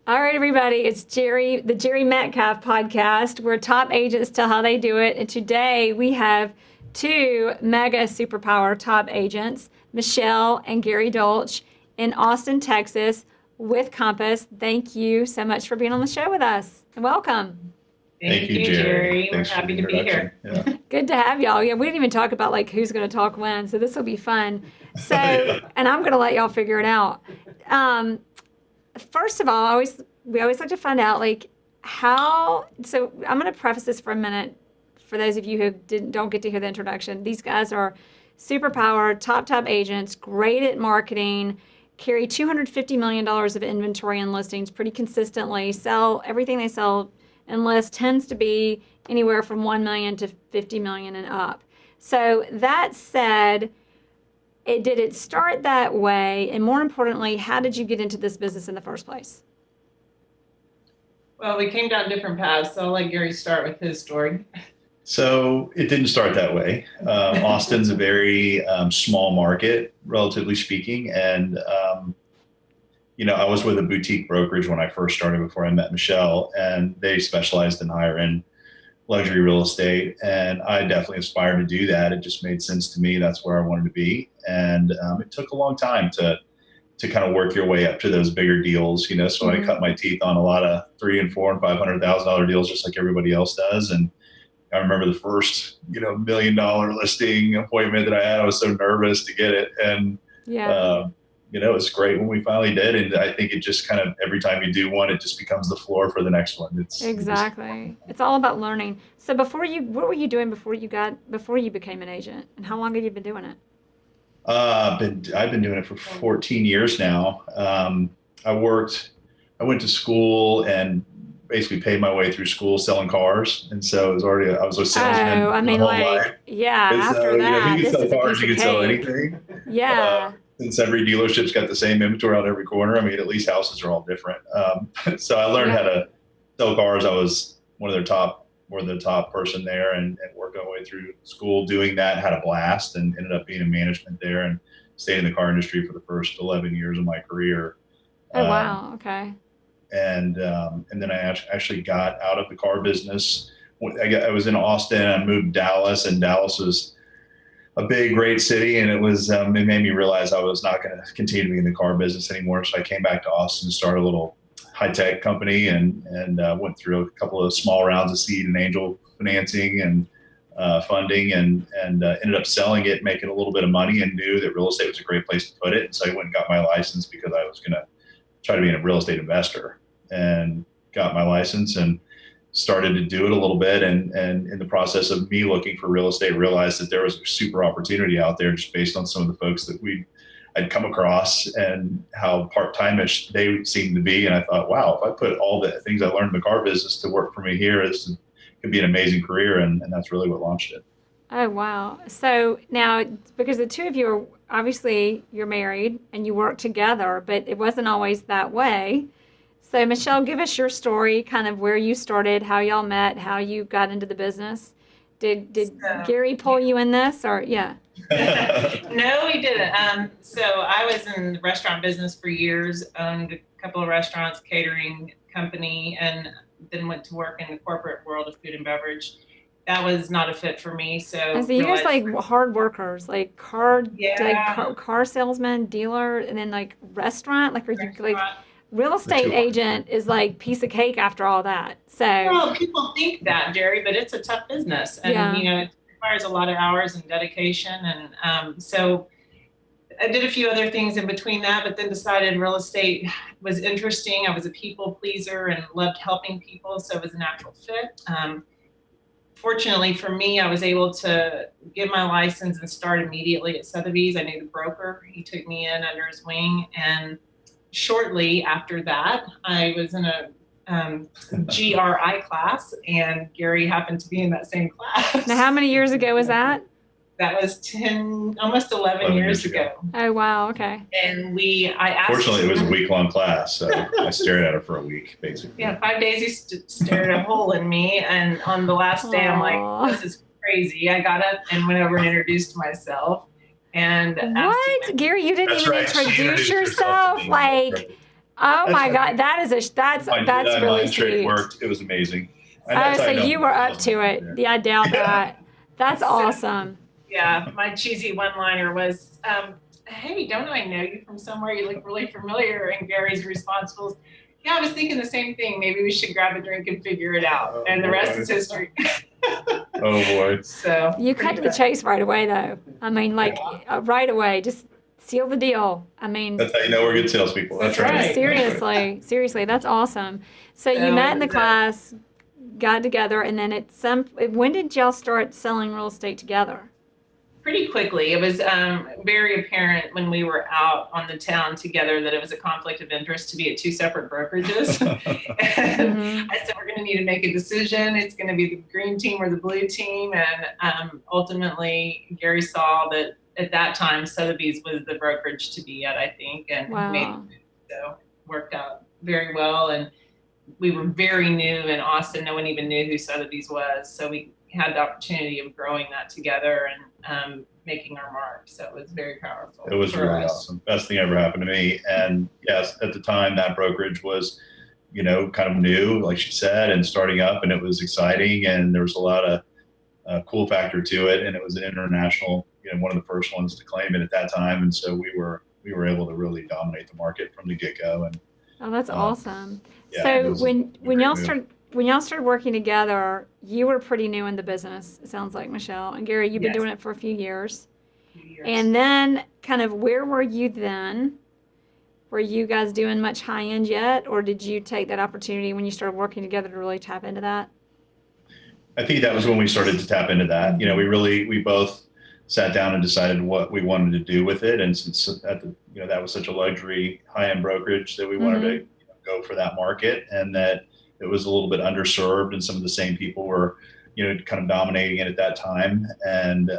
All right, everybody, it's the Jere Metcalf podcast, where top agents tell how they do it. And today we have two mega superpower top agents, Michelle and Jere Dolch, in Austin, Texas, with Compass. Thank you so much for being on the show with us, and welcome. Thank you, Jere. We're happy to be here. Yeah. Good to have y'all. Yeah, we didn't even talk about who's going to talk when, so this will be fun. So, and I'm going to let y'all figure it out. First of all, we always like to find out how. So I'm going to preface this for a minute for those of you who don't get to hear the introduction. These guys are superpower, top agents, great at marketing, carry $250 million of inventory and listings pretty consistently. Sell everything they sell and list tends to be anywhere from $1 million to $50 million and up. So that said, did it start that way? And more importantly, how did you get into this business in the first place? Well, we came down different paths, so I'll let Jere start with his story. So it didn't start that way. Austin's a very small market, relatively speaking. And, I was with a boutique brokerage when I first started before I met Michelle, and they specialized in higher end luxury real estate. And I definitely aspired to do that. It just made sense to me. That's where I wanted to be. And it took a long time to kind of work your way up to those bigger deals, So I cut my teeth on a lot of $300,000 and $400,000 and $500,000 deals, just like everybody else does. And I remember the first, $1 million listing appointment that I had. I was so nervous to get it. And, it was great when we finally did. And I think it just kind of, every time you do one, it just becomes the floor for the next one. Exactly. It's all about learning. So what were you doing before you became an agent? And how long have you been doing it? I've been doing it for 14 years now. I went to school and basically paid my way through school selling cars. And so I was a salesman. Oh, I mean, after that, if you can sell cars, you can sell anything. Yeah. Since every dealership's got the same inventory on every corner. I mean, at least houses are all different. So I learned how to sell cars. I was one of the top person there and worked my way through school doing that, had a blast, and ended up being in management there and stayed in the car industry for the first 11 years of my career. Oh, wow. Okay. And then I actually got out of the car business. I was in Austin. I moved to Dallas, and Dallas was a big, great city. And it made me realize I was not going to continue to be in the car business anymore. So I came back to Austin and started a little high-tech company and went through a couple of small rounds of seed and angel financing and funding and ended up selling it, making a little bit of money, and knew that real estate was a great place to put it. And so I went and got my license because I was going to try to be a real estate investor, and got my license and started to do it a little bit. And in the process of me looking for real estate, realized that there was a super opportunity out there just based on some of the folks that I'd come across and how part-time-ish they seemed to be. And I thought, wow, if I put all the things I learned in the car business to work for me here, it could be an amazing career. And that's really what launched it. Oh, wow. So now, because the two of you are, obviously you're married and you work together, but it wasn't always that way. So Michelle, give us your story, kind of where you started, how y'all met, how you got into the business. Did Jere pull you in this, or yeah? No, he didn't. So I was in the restaurant business for years, owned a couple of restaurants, catering company, and then went to work in the corporate world of food and beverage. That was not a fit for me. So you guys hard workers, car salesman, dealer, and then restaurant, real estate agent is piece of cake after all that. So well, people think that, Jere, but it's a tough business, and it requires a lot of hours and dedication. And so I did a few other things in between that, but then decided real estate was interesting. I was a people pleaser and loved helping people, so it was a natural fit. Fortunately for me, I was able to get my license and start immediately at Sotheby's. I knew the broker. He took me in under his wing, and shortly after that, I was in a GRI class, and Jere happened to be in that same class. Now, how many years ago was that? That was almost 11 years ago. Oh, wow. Okay. And I asked. Fortunately, it was a week-long class, so I stared at her for a week, basically. Yeah, 5 days he stared a hole in me, and on the last day, I'm like, this is crazy. I got up and went over and introduced myself. And what, Jere? You didn't even introduce yourself? Oh my God, that's really trade sweet. worked. It was amazing. Oh, so you were up to it. Yeah, I doubt that. That's awesome. Yeah, my cheesy one-liner was, hey, don't I know you from somewhere? You look really familiar. And Gary's response was, yeah, I was thinking the same thing. Maybe we should grab a drink and figure it out. And the rest is history. Oh boy. So you cut to the chase right away, though. I mean, like right away, just seal the deal. I mean, that's how you know we're good salespeople. That's right. Seriously, that's awesome. So you met in the class, got together, and then when did y'all start selling real estate together? Pretty quickly. It was very apparent when we were out on the town together that it was a conflict of interest to be at two separate brokerages. And I said, we're going to need to make a decision. It's going to be the green team or the blue team. And ultimately, Gary saw that at that time, Sotheby's was the brokerage to be at, I think, and so worked out very well. And we were very new in Austin. No one even knew who Sotheby's was. So we had the opportunity of growing that together and making our mark. So it was very powerful. It was really awesome. Best thing ever happened to me. And yes, at the time that brokerage was, kind of new, like she said, and starting up, and it was exciting. And there was a lot of cool factor to it. And it was an international, one of the first ones to claim it at that time. And so we were able to really dominate the market from the get-go. And oh, that's awesome. Yeah, so when y'all started working together, you were pretty new in the business, it sounds like, Michelle. And Gary, you've been doing it for a few years. And then kind of where were you then? Were you guys doing much high end yet? Or did you take that opportunity when you started working together to really tap into that? I think that was when we started to tap into that. We both sat down and decided what we wanted to do with it. And since that was such a luxury high end brokerage that we wanted to go for that market, and that it was a little bit underserved, and some of the same people were, kind of dominating it at that time. And,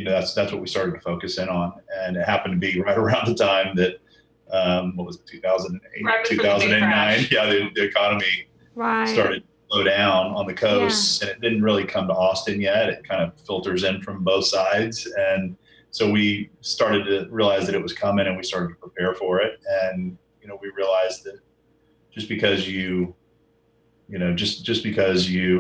that's what we started to focus in on. And it happened to be right around the time that, 2008, right 2009. Yeah, the economy started to slow down on the coast, and it didn't really come to Austin yet. It kind of filters in from both sides. And so we started to realize that it was coming, and we started to prepare for it. And, we realized that just because you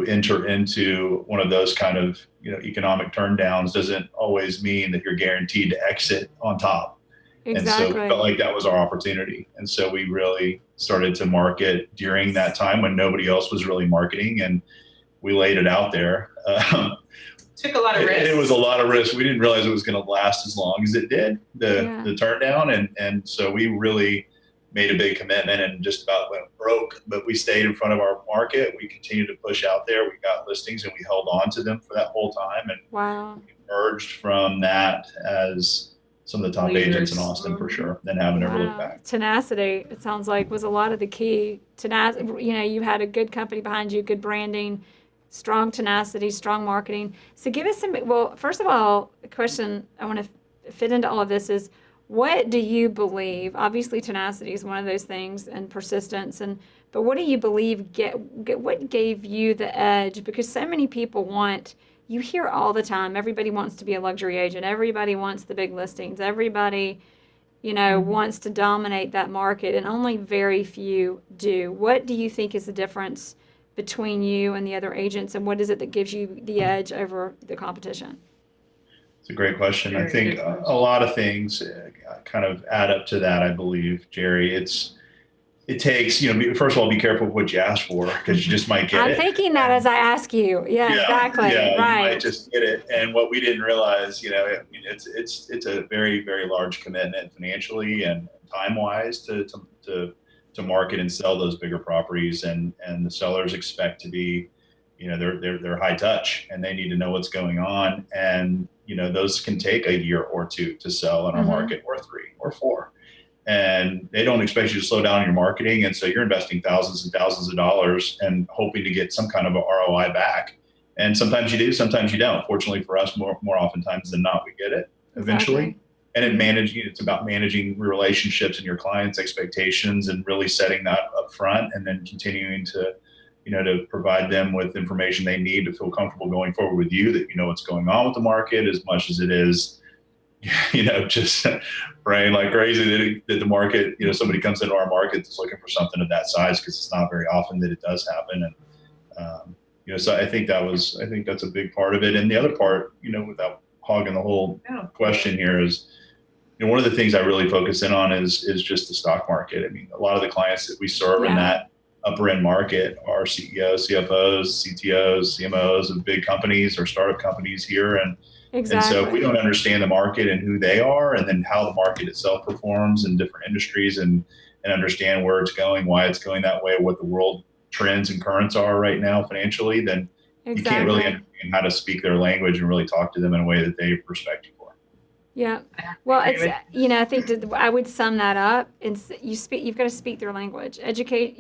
enter into one of those kind of, economic turndowns doesn't always mean that you're guaranteed to exit on top. Exactly. And so we felt like that was our opportunity. And so we really started to market during that time when nobody else was really marketing, and we laid it out there. Took a lot of risks. It was a lot of risk. We didn't realize it was going to last as long as it did, the turn down. And so we really made a big commitment and just about went broke, but we stayed in front of our market. We continued to push out there. We got listings, and we held on to them for that whole time, and we emerged from that as some of the top agents in Austin for sure. Then haven't ever looked back. Tenacity, it sounds like, was a lot of the key. You had a good company behind you, good branding, strong tenacity, strong marketing. So give us first of all, a question I want to fit into all of this is, what do you believe? Obviously, tenacity is one of those things, and persistence. But what do you believe? What gave you the edge? Because so many people you hear all the time, everybody wants to be a luxury agent. Everybody wants the big listings. Everybody, wants to dominate that market, and only very few do. What do you think is the difference between you and the other agents, and what is it that gives you the edge over the competition? It's a great question. I think a lot of things kind of add up to that, I believe, Jerry. It takes, first of all, be careful with what you ask for, because you just might get it. I'm thinking that as I ask you. Yeah, exactly. Yeah, right. You might just get it. And what we didn't realize, it's a very, very large commitment financially and time-wise to market and sell those bigger properties. And the sellers expect to be, they're high touch, and they need to know what's going on. And, those can take a year or two to sell in our market, or 3 or 4. And they don't expect you to slow down your marketing. And so you're investing thousands and thousands of dollars and hoping to get some kind of a ROI back. And sometimes you do, sometimes you don't. Fortunately for us, more oftentimes than not, we get it eventually. Exactly. And it's about managing relationships and your clients' expectations, and really setting that up front, and then continuing to provide them with information they need to feel comfortable going forward with you, that what's going on with the market as much as it is, just praying like crazy that the market, somebody comes into our market that's looking for something of that size, because it's not very often that it does happen. And, so I think that's a big part of it. And the other part, without hogging the whole question here, is, one of the things I really focus in on is just the stock market. I mean, a lot of the clients that we serve in that upper end market are CEOs, CFOs, CTOs, CMOs of big companies or startup companies here. And so if we don't understand the market and who they are, and then how the market itself performs in different industries, and understand where it's going, why it's going that way, what the world trends and currents are right now financially, then you can't really understand how to speak their language and really talk to them in a way that they respect you for. Yeah. Well, it's, I think I would sum that up. And you've got to speak their language, educate,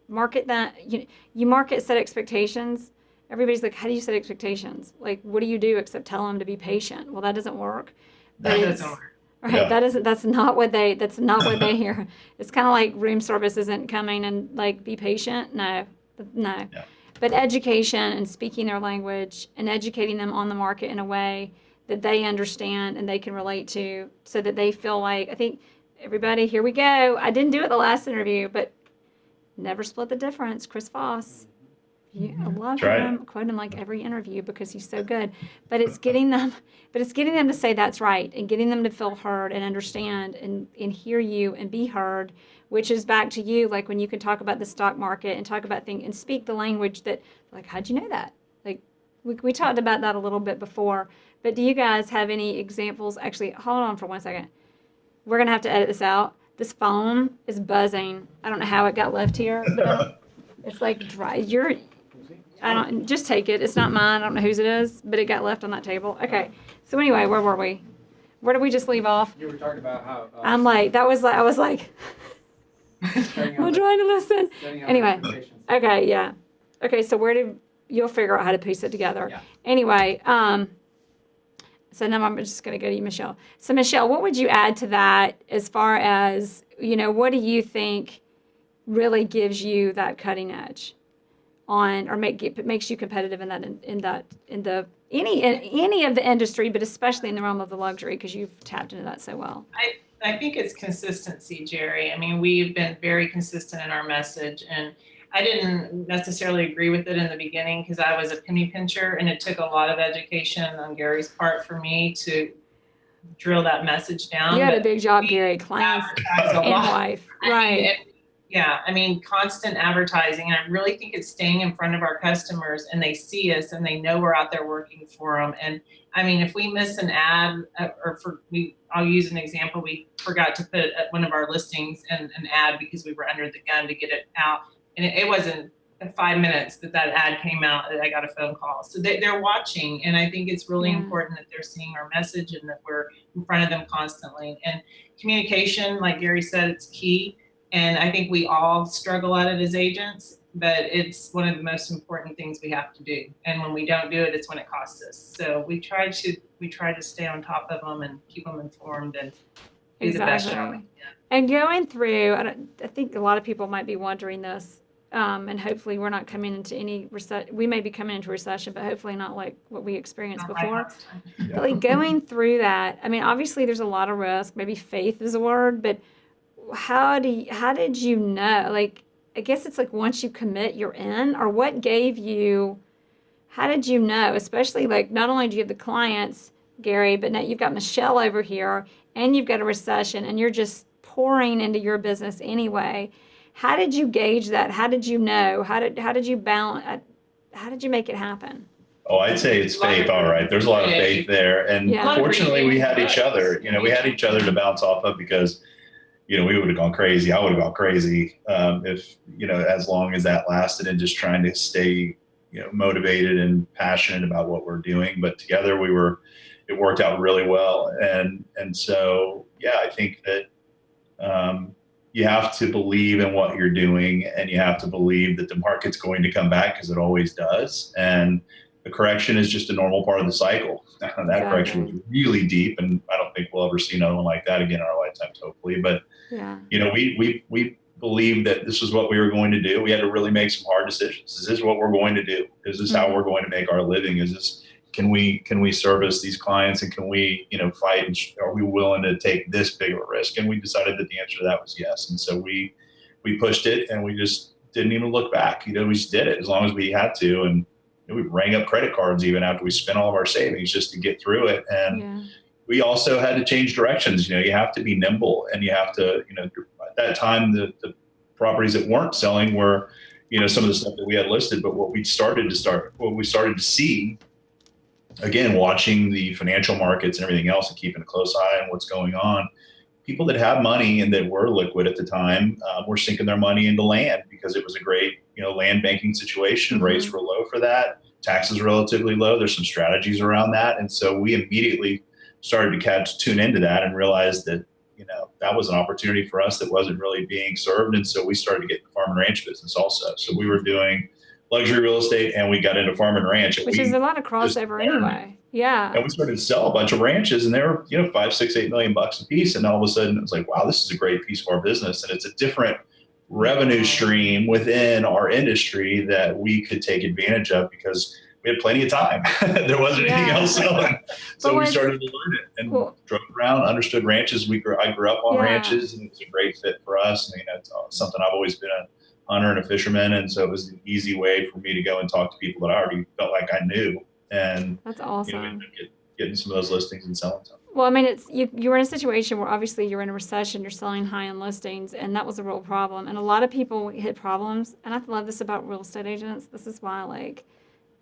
market that, you market, set expectations. Everybody's like, how do you set expectations? Like, what do you do except tell them to be patient? Well, that doesn't work. That doesn't work. Right. Yeah. That's not what they hear. It's kind of like room service isn't coming and like, be patient. No. Yeah. But education and speaking their language and educating them on the market in a way that they understand and they can relate to, so that they feel like, I think everybody, here we go. I didn't do it the last interview, but never split the difference. Chris Voss. I love him. I quote him like every interview because he's so good. But it's getting them to say that's right, and getting them to feel heard and understand and hear you and be heard, which is back to you, like when you can talk about the stock market and talk about things and speak the language that, like, how'd you know that? Like, we talked about that a little bit before. But do you guys have any examples? Actually, hold on for 1 second. We're going to have to edit this out. This phone is buzzing. I don't know how it got left here, but it's like dry. Just take it. It's not mine. I don't know whose it is, but it got left on that table. Okay. So anyway, where were we? Where did we just leave off? You were talking about how. I was like, I'm trying to listen. Anyway. Okay. Yeah. Okay. So you'll figure out how to piece it together. Yeah. Anyway, so now I'm just going to go to you, Michelle. So Michelle, what would you add to that as far as, what do you think really gives you that cutting edge on, or makes you competitive in any of the industry, but especially in the realm of the luxury, because you've tapped into that so well? I think it's consistency, Jere. I mean, we've been very consistent in our message, and I didn't necessarily agree with it in the beginning because I was a penny pincher, and it took a lot of education on Gary's part for me to drill that message down. You had a big job, Gary. Clients and wife. Right. I mean, constant advertising. And I really think it's staying in front of our customers, and they see us and they know we're out there working for them. And I mean, if we miss an ad, I'll use an example. We forgot to put at one of our listings an ad because we were under the gun to get it out. And it wasn't 5 minutes that ad came out that I got a phone call. So they're watching. And I think it's really important that they're seeing our message and that we're in front of them constantly. And communication, like Gary said, it's key. And I think we all struggle at it as agents, but it's one of the most important things we have to do. And when we don't do it, it's when it costs us. So we try to stay on top of them and keep them informed and do the best job. And going through, I think a lot of people might be wondering this, and hopefully we're not coming into any recession. We may be coming into recession, but hopefully not like what we experienced before. But like going through that, I mean, obviously there's a lot of risk. Maybe faith is a word, but how did you know? Like, I guess it's like once you commit, you're in, or what gave you, how did you know? Especially like not only do you have the clients, Gary, but now you've got Michelle over here and you've got a recession and you're just pouring into your business anyway. How did you gauge that? How did you know? How did you balance? How did you make it happen? Oh, I'd say it's faith. All right. There's a lot of faith there. And fortunately we had each other, we had each other to bounce off of, because we would have gone crazy. I would have gone crazy if, as long as that lasted, and just trying to stay, motivated and passionate about what we're doing. But together it worked out really well. And so, I think that you have to believe in what you're doing, and you have to believe that the market's going to come back, because it always does. And the correction is just a normal part of the cycle. That correction was really deep, and I don't think we'll ever see another one like that again in our lifetimes, hopefully. But we believed that this is what we were going to do. We had to really make some hard decisions. Is this what we're going to do? Is this how we're going to make our living? Is this can we service these clients, and can we, fight, and are we willing to take this big of a risk? And we decided that the answer to that was yes. And so we pushed it, and we just didn't even look back. We just did it as long as we had to. And we rang up credit cards even after we spent all of our savings just to get through it. And we also had to change directions. You have to be nimble, and you have to, at that time, the properties that weren't selling were, some of the stuff that we had listed. But what we started to see, again, watching the financial markets and everything else and keeping a close eye on what's going on, people that have money and that were liquid at the time were sinking their money into land because it was a great, land banking situation. Mm-hmm. Rates were low for that. Taxes relatively low. There's some strategies around that. And so we immediately started to tune into that and realized that, that was an opportunity for us that wasn't really being served. And so we started to get the farm and ranch business also. So we were doing luxury real estate, and we got into farm and ranch. Which is a lot of crossover anyway. Yeah. And we started to sell a bunch of ranches, and they were, $5, $6, $8 million a piece. And all of a sudden it was like, wow, this is a great piece of our business. And it's a different revenue stream within our industry that we could take advantage of because we had plenty of time. There wasn't anything else selling. So we started to learn it and drove around, understood ranches. I grew up on ranches, and it was a great fit for us. It's something I've always been a hunter and a fisherman. And so it was an easy way for me to go and talk to people that I already felt like I knew. And that's awesome. Getting some of those listings and selling some. Well, it's you were in a situation where obviously you're in a recession, you're selling high-end listings, and that was a real problem. And a lot of people hit problems. And I love this about real estate agents. This is why,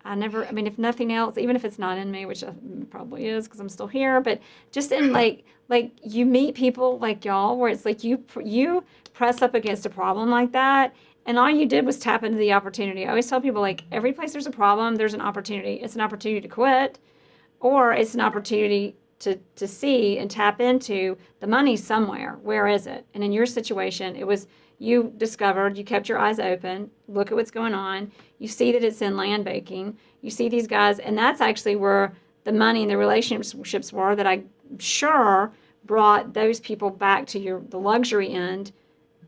if nothing else, even if it's not in me, which probably is because I'm still here, but just in like you meet people like y'all where it's like you press up against a problem like that, and all you did was tap into the opportunity. I always tell people, every place there's a problem, there's an opportunity. It's an opportunity to quit, or it's an opportunity to see and tap into the money somewhere. Where is it? And in your situation, it was you discovered, you kept your eyes open, look at what's going on. You see that it's in land banking. You see these guys, and that's actually where the money and the relationships were that I'm sure brought those people back to the luxury end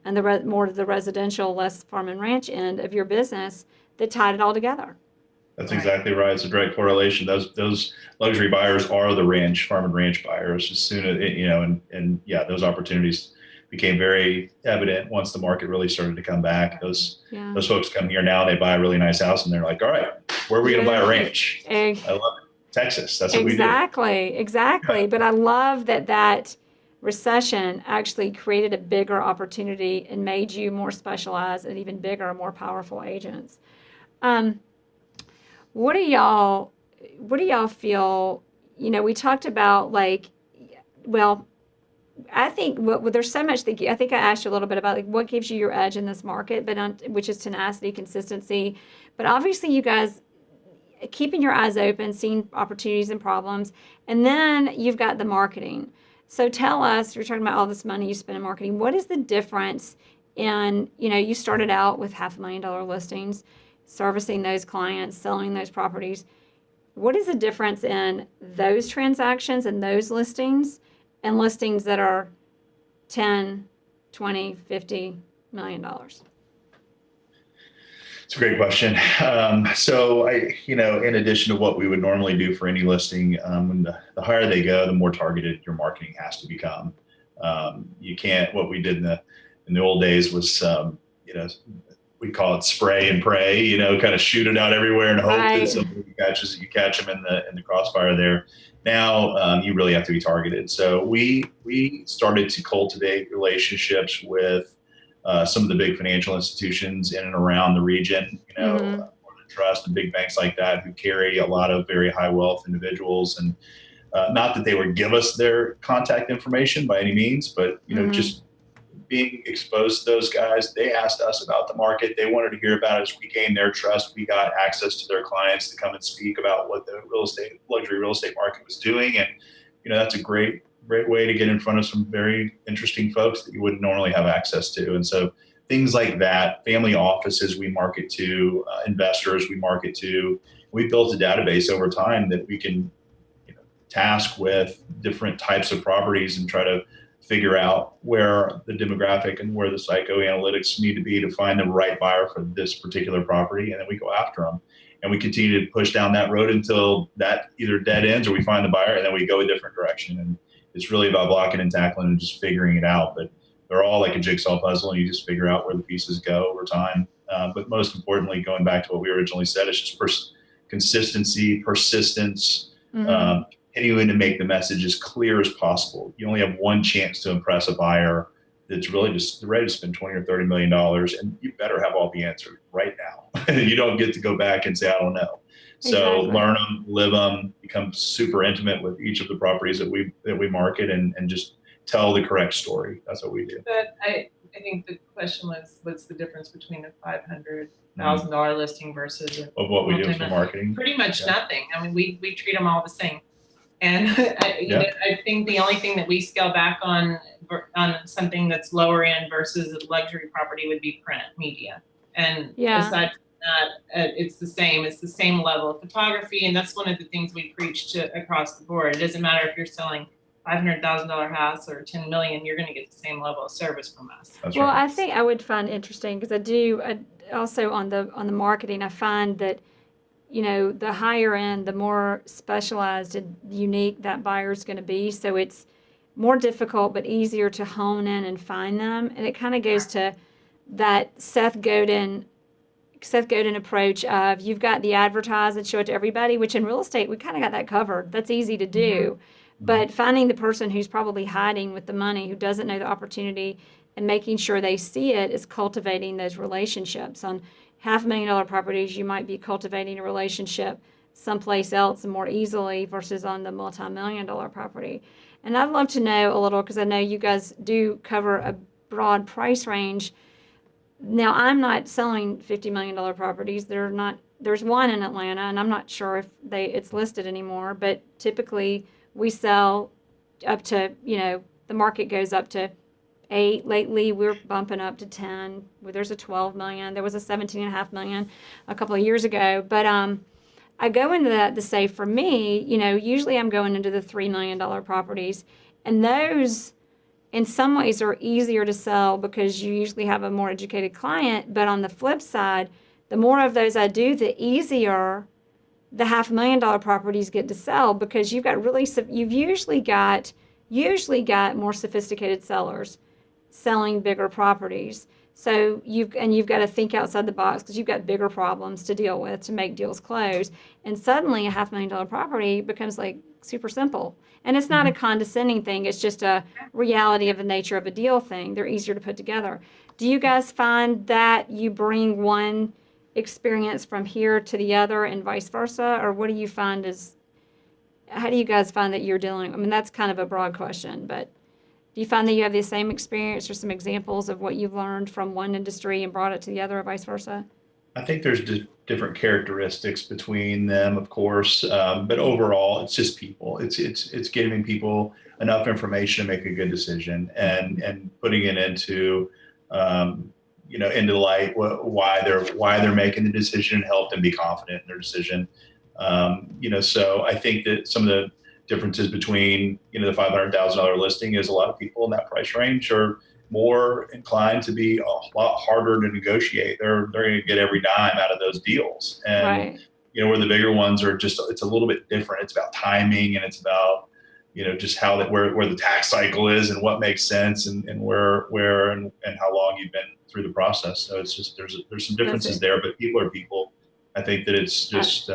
and more to the residential, less farm and ranch end of your business that tied it all together. That's exactly right. It's a direct correlation. Those luxury buyers are the farm and ranch buyers. As soon as, those opportunities became very evident once the market really started to come back. Those folks come here now, they buy a really nice house, and they're like, all right, where are we going to buy a ranch? I love it. Texas. That's what we do. Exactly. But I love that recession actually created a bigger opportunity and made you more specialized and even bigger, more powerful agents. What do y'all feel, we talked about I think there's so much that I think I asked you a little bit about what gives you your edge in this market, which is tenacity, consistency. But obviously you guys keeping your eyes open, seeing opportunities and problems, and then you've got the marketing. So tell us, you're talking about all this money you spend in marketing. What is the difference in, you started out with $500,000 listings, servicing those clients, selling those properties. What is the difference in those transactions and those listings and listings that are 10, 20, 50 million dollars? It's a great question. So in addition to what we would normally do for any listing, when the higher they go, the more targeted your marketing has to become. You can't, what we did in the old days was, we call it spray and pray, kind of shoot it out everywhere and hope that somebody you catch them in the crossfire there. Now you really have to be targeted. So we started to cultivate relationships with some of the big financial institutions in and around the region, Northern Trust and big banks like that who carry a lot of very high wealth individuals. And not that they would give us their contact information by any means, but, just being exposed to those guys, they asked us about the market. They wanted to hear about it. As we gained their trust, we got access to their clients to come and speak about what the luxury real estate market was doing. And, that's a great way to get in front of some very interesting folks that you wouldn't normally have access to. And so things like that, family offices we market to, investors we market to. We built a database over time that we can task with different types of properties and try to figure out where the demographic and where the psychoanalytics need to be to find the right buyer for this particular property. And then we go after them. And we continue to push down that road until that either dead ends or we find the buyer, and then we go a different direction. And it's really about blocking and tackling and just figuring it out. But they're all like a jigsaw puzzle, and you just figure out where the pieces go over time. But most importantly, going back to what we originally said, it's just consistency, persistence, continuing to make the message as clear as possible. You only have one chance to impress a buyer that's really just ready to spend $20 or $30 million, and you better have all the answers right now. You don't get to go back and say, I don't know. So learn them, live them, become super intimate with each of the properties that we market, and just tell the correct story. That's what we do. But I think the question was, what's the difference between a $500,000 listing versus of what we do for marketing? Pretty much nothing. I mean, we treat them all the same. And I think the only thing that we scale back on something that's lower end versus a luxury property would be print media. And aside from that, it's the same level of photography. And that's one of the things we preach to across the board. It doesn't matter if you're selling $500,000 house or 10 million, you're going to get the same level of service from us. That's well, right. I think I would find interesting, because I also on the marketing, I find that, the higher end, the more specialized and unique that buyer is going to be. So it's more difficult, but easier to hone in and find them. And it kind of goes to that Seth Godin approach of, you've got the advertise and show it to everybody, which in real estate, we kind of got that covered. That's easy to do. But finding the person who's probably hiding with the money, who doesn't know the opportunity, and making sure they see it, is cultivating those relationships. On $500,000 properties, you might be cultivating a relationship someplace else more easily versus on the multi-million-dollar property. And I'd love to know a little, because I know you guys do cover a broad price range. Now, I'm not selling $50 million properties. There's one in Atlanta, and I'm not sure if it's listed anymore, but typically we sell up to, the market goes up to 8. Lately, we're bumping up to 10. There's a 12 million. There was a 17.5 million a couple of years ago. But I go into that to say, for me, usually I'm going into the $3 million properties, and those in some ways are easier to sell because you usually have a more educated client. But on the flip side, the more of those I do, the easier the $500,000 properties get to sell, because you've usually got more sophisticated sellers selling bigger properties. So you've got to think outside the box, because you've got bigger problems to deal with to make deals close. And suddenly a $500,000 property becomes like super simple. And it's not a condescending thing. It's just a reality of the nature of a deal thing. They're easier to put together. Do you guys find that you bring one experience from here to the other and vice versa? Or what do you find how do you guys find that you're dealing? I mean, that's kind of a broad question, but do you find that you have the same experience or some examples of what you've learned from one industry and brought it to the other, or vice versa? I think there's different characteristics between them, of course, but overall, it's just people. It's giving people enough information to make a good decision, and putting it into into light why they're making the decision, and help them be confident in their decision. So I think that some of the differences between the $500,000 listing is a lot of people in that price range are more inclined to be a lot harder to negotiate. They're going to get every dime out of those deals, and where the bigger ones are it's a little bit different. It's about timing, and it's about just how where the tax cycle is, and what makes sense, and where and how long you've been through the process. So it's just there's some differences there, but people are people. I think that it's just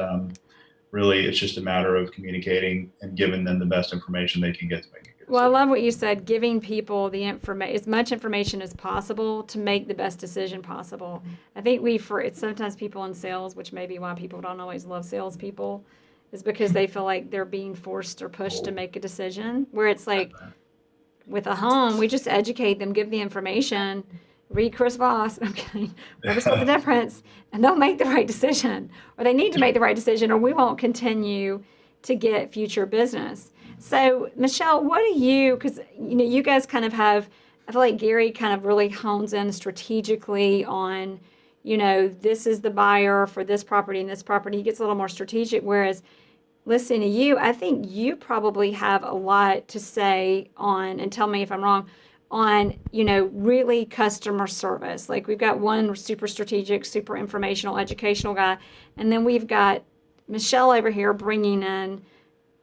really it's just a matter of communicating and giving them the best information they can get to make a good decision. Well, I love what you said, giving people as much information as possible to make the best decision possible. I think it's sometimes people in sales, which may be why people don't always love salespeople, is because they feel like they're being forced or pushed to make a decision, where it's like with a home, we just educate them, give the information, read Chris Voss, I'm kidding, never split the difference, and they'll make the right decision, or they need to make the right decision, or we won't continue to get future business. So, Michelle, what do you, because you guys kind of have, I feel like Gary kind of really hones in strategically on, this is the buyer for this property and this property. He gets a little more strategic, whereas listening to you, I think you probably have a lot to say on, and tell me if I'm wrong, on, really customer service. Like we've got one super strategic, super informational, educational guy, and then we've got Michelle over here bringing in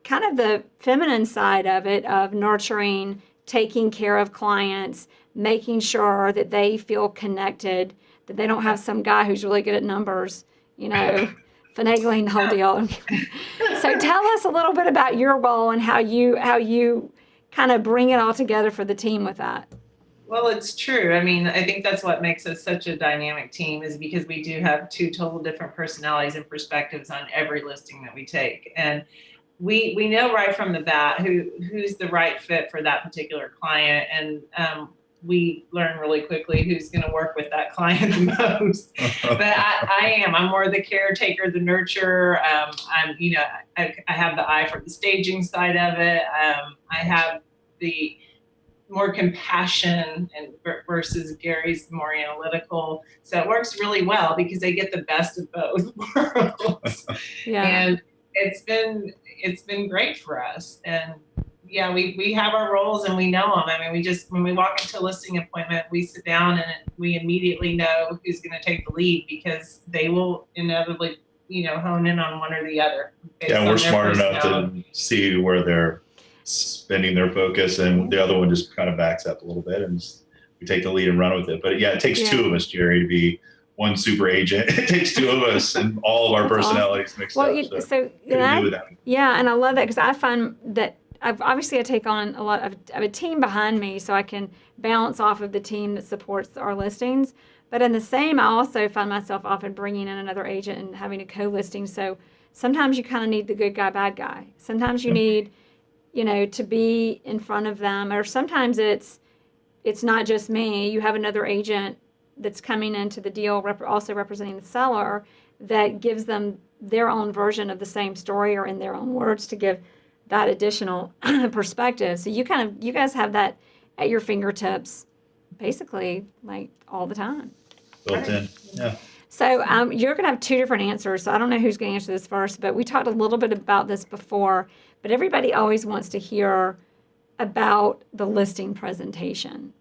kind of the feminine side of it, of nurturing, taking care of clients, making sure that they feel connected, that they don't have some guy who's really good at numbers, finagling the whole deal. So tell us a little bit about your role and how you kind of bring it all together for the team with that. Well, it's true. I mean, I think that's what makes us such a dynamic team, is because we do have two total different personalities and perspectives on every listing that we take. And we know right from the bat who's the right fit for that particular client. And we learn really quickly who's going to work with that client the most. But I'm more the caretaker, the nurturer. I have the eye for the staging side of it. I have the more compassion and versus Gary's more analytical. So it works really well because they get the best of both worlds. Yeah. And it's been great for us. And yeah, we have our roles and we know them. I mean, when we walk into a listing appointment, we sit down and we immediately know who's going to take the lead, because they will inevitably, hone in on one or the other. Yeah, we're smart enough to see where they're spending their focus, and the other one just kind of backs up a little bit, and we take the lead and run with it. But yeah, it takes two of us, Jere, to be one super agent. It takes two of us and all of our personalities mixed up. Yeah, and I love that, because I find that I take on a lot of a team behind me, so I can bounce off of the team that supports our listings. But in the same, I also find myself often bringing in another agent and having a co-listing. So sometimes you kind of need the good guy, bad guy. Sometimes you need, to be in front of them, or sometimes it's not just me. You have another agent that's coming into the deal, also representing the seller, that gives them their own version of the same story, or in their own words, to give that additional perspective. So you guys have that at your fingertips, basically, like all the time. Built in, yeah. So you're going to have two different answers. So I don't know who's going to answer this first, but we talked a little bit about this before. But everybody always wants to hear about the listing presentation.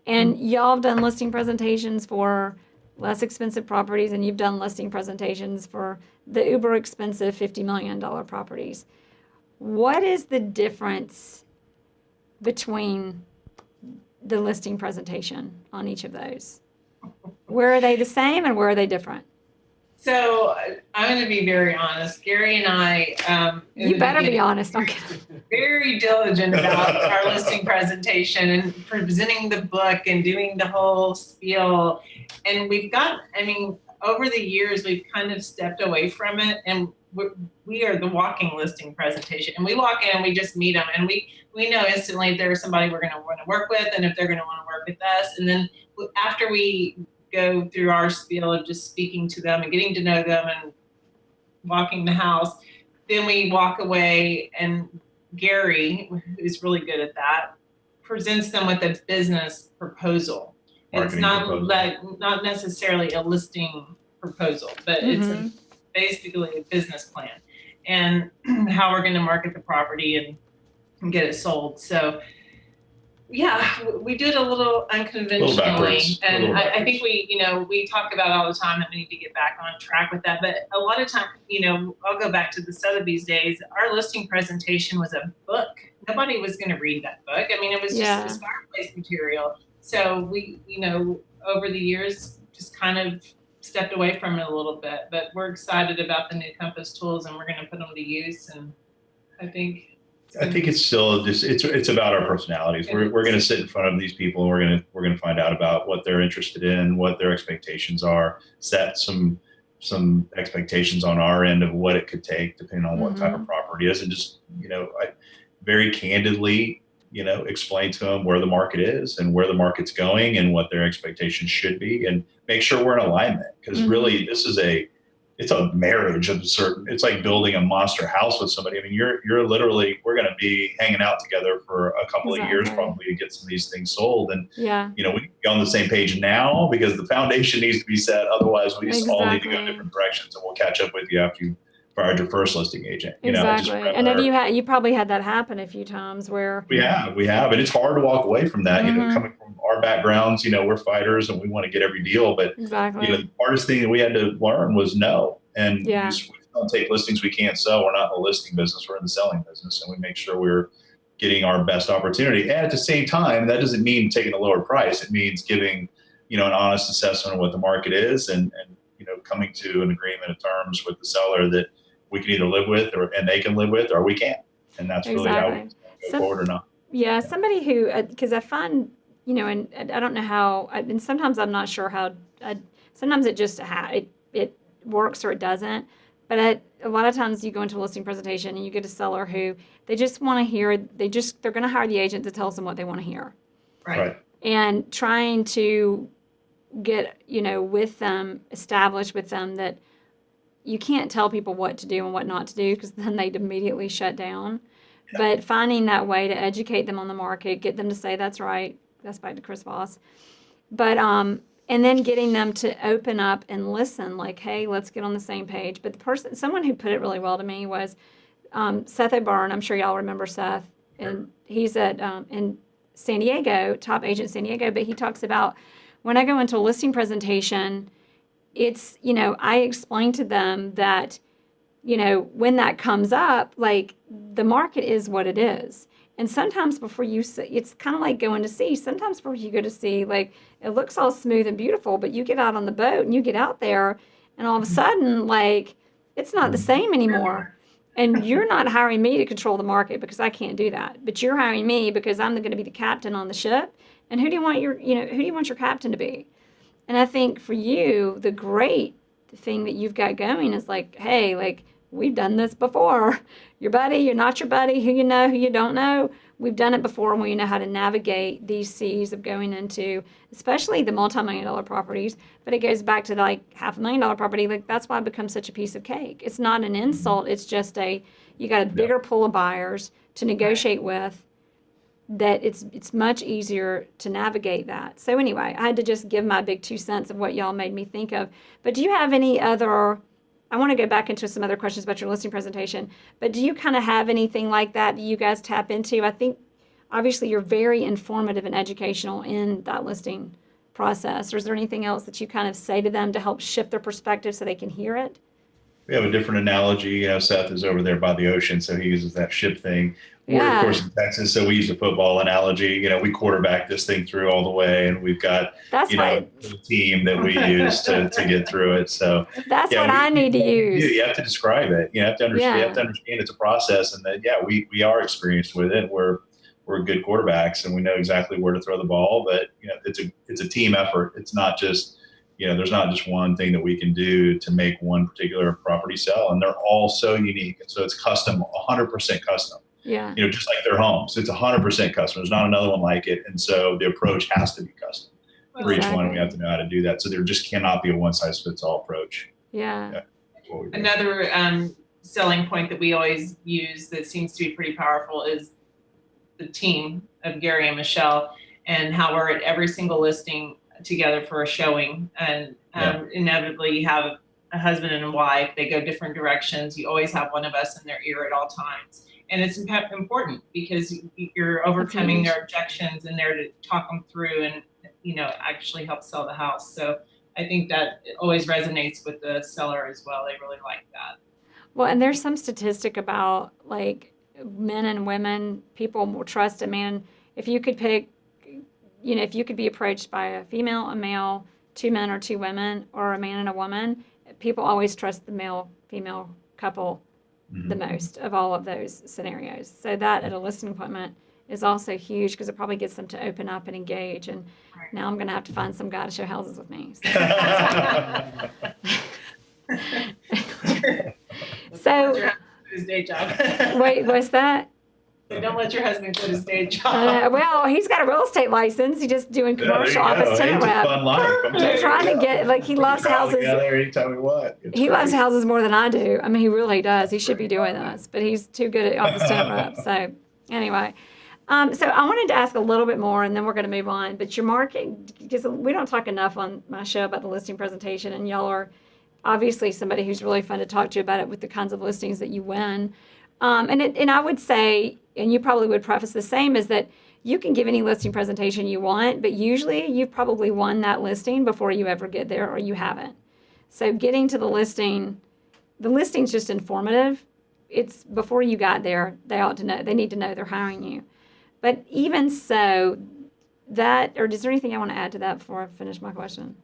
And y'all have done listing presentations for less expensive properties, and you've done listing presentations for the uber expensive $50 million properties. What is the difference between the listing presentation on each of those? Where are they the same and where are they different? So I'm going to be very honest. Gary and I, you better be honest. I'm kidding. Very diligent about our listing presentation and presenting the book and doing the whole spiel. And over the years, we've kind of stepped away from it, and we are the walking listing presentation. And we walk in and we just meet them, and we know instantly if there's somebody we're going to want to work with, and if they're going to want to work with us. And then after we go through our spiel of just speaking to them and getting to know them and walking the house, then we walk away, and Gary, who's really good at that, presents them with a business proposal. It's not necessarily a listing proposal, but it's basically a business plan and how we're going to market the property and get it sold. So yeah, we do it a little unconventionally, and I think we talk about all the time that we need to get back on track with that. But a lot of time, I'll go back to the Sotheby's days. Our listing presentation was a book. Nobody was going to read that book. I mean, it was just this fireplace material. So we, over the years, just kind of stepped away from it a little bit. But we're excited about the new Compass tools, and we're going to put them to use. And I think it's still just it's about our personalities. We're going to sit in front of these people, and we're going to find out about what they're interested in, what their expectations are, set some expectations on our end of what it could take depending on what type of property it is, and just I very candidly explain to them where the market is and where the market's going and what their expectations should be, and make sure we're in alignment, because really it's a marriage of it's like building a monster house with somebody. I mean, you're literally, we're going to be hanging out together for a couple of years probably to get some of these things sold. And, we can be on the same page now because the foundation needs to be set. Otherwise we just all need to go different directions, and we'll catch up with you after you fired your first listing agent. Exactly. And you probably had that happen a few times where we have, and it's hard to walk away from that. Coming from our backgrounds, we're fighters and we want to get every deal, but exactly. The hardest thing that we had to learn was no. And we don't take listings we can't sell. We're not in the listing business. We're in the selling business, and we make sure we're getting our best opportunity. And at the same time, that doesn't mean taking a lower price. It means giving, an honest assessment of what the market is, and coming to an agreement of terms with the seller that we can either live with and they can live with, or we can't. And that's really how we go forward or not. Yeah, somebody who, because I find, and I don't know how, and sometimes I'm not sure how, sometimes it just, it works or it doesn't. But a lot of times you go into a listing presentation and you get a seller who they just want to hear, they're going to hire the agent to tell them what they want to hear. Right. And trying to get, with them, establish with them that you can't tell people what to do and what not to do, because then they'd immediately shut down. Yeah. But finding that way to educate them on the market, get them to say, that's right, that's back to Chris Voss. But, and then getting them to open up and listen, like, hey, let's get on the same page. But someone who put it really well to me was Seth O'Byrne. I'm sure y'all remember Seth. And he's at in San Diego, top agent in San Diego. But he talks about, when I go into a listing presentation, it's, I explain to them that, when that comes up, like, the market is what it is. And sometimes before you see, it's kind of like going to sea. Sometimes before you go to sea, like, it looks all smooth and beautiful, but you get out on the boat and you get out there, and all of a sudden, like, it's not the same anymore. And you're not hiring me to control the market, because I can't do that. But you're hiring me because I'm going to be the captain on the ship. And who do you want your captain to be? And I think for you, the great thing that you've got going is like, hey, like, we've done this before. Your buddy, you're not your buddy, who you know, who you don't know. We've done it before, and we know how to navigate these seas of going into, especially the multi-million-dollar properties. But it goes back to like $500,000 property. Like, that's why it becomes such a piece of cake. It's not an insult. It's just you got a bigger pool of buyers to negotiate with. That it's much easier to navigate that. So anyway, I had to just give my big 2 cents of what y'all made me think of. But do you have any other, I want to go back into some other questions about your listing presentation, but do you kind of have anything like that you guys tap into? I think obviously you're very informative and educational in that listing process. Or is there anything else that you kind of say to them to help shift their perspective so they can hear it? We have a different analogy. Seth is over there by the ocean, so he uses that ship thing. We're, of course, in Texas, so we use a football analogy. We quarterback this thing through all the way, and we've got, a team that we use to get through it. So that's what I need to use. You have to describe it. You have to understand. You have to understand it's a process, and that we are experienced with it. We're good quarterbacks, and we know exactly where to throw the ball. But it's a team effort. It's not just there's not just one thing that we can do to make one particular property sell, and they're all so unique, and so it's custom, 100% custom. Yeah. Just like their homes, it's 100% custom. There's not another one like it. And so the approach has to be custom for each one. We have to know how to do that. So there just cannot be a one size fits all approach. Yeah. Another selling point that we always use that seems to be pretty powerful is the team of Jere and Michelle, and how we're at every single listing together for a showing. And inevitably you have a husband and a wife, they go different directions. You always have one of us in their ear at all times. And it's important because you're overcoming their objections and there to talk them through and, actually help sell the house. So I think that it always resonates with the seller as well. They really like that. Well, and there's some statistic about like men and women, people will trust a man. If you could pick, if you could be approached by a female, a male, 2 men or 2 women, or a man and a woman, people always trust the male-female couple the most of all of those scenarios. So that at a listing appointment is also huge, because it probably gets them to open up and engage. And now I'm going to have to find some guy to show houses with me. So his day job. Wait, what's that? Don't let your husband quit his day job. Well, he's got a real estate license. He's just doing commercial office tenant rep. Fun life. He's trying to get, he loves houses. Anytime we want. He loves houses more than I do. I mean, he really does. He should be doing this, but he's too good at office tenant rep. So anyway, so I wanted to ask a little bit more, and then we're going to move on. But your market, because we don't talk enough on my show about the listing presentation, and y'all are obviously somebody who's really fun to talk to about it with the kinds of listings that you win. And I would say, and you probably would preface the same, is that you can give any listing presentation you want, but usually you've probably won that listing before you ever get there, or you haven't. So getting to the listing's just informative. It's before you got there, they ought to know, they need to know they're hiring you. But even so, or is there anything I want to add to that before I finish my question?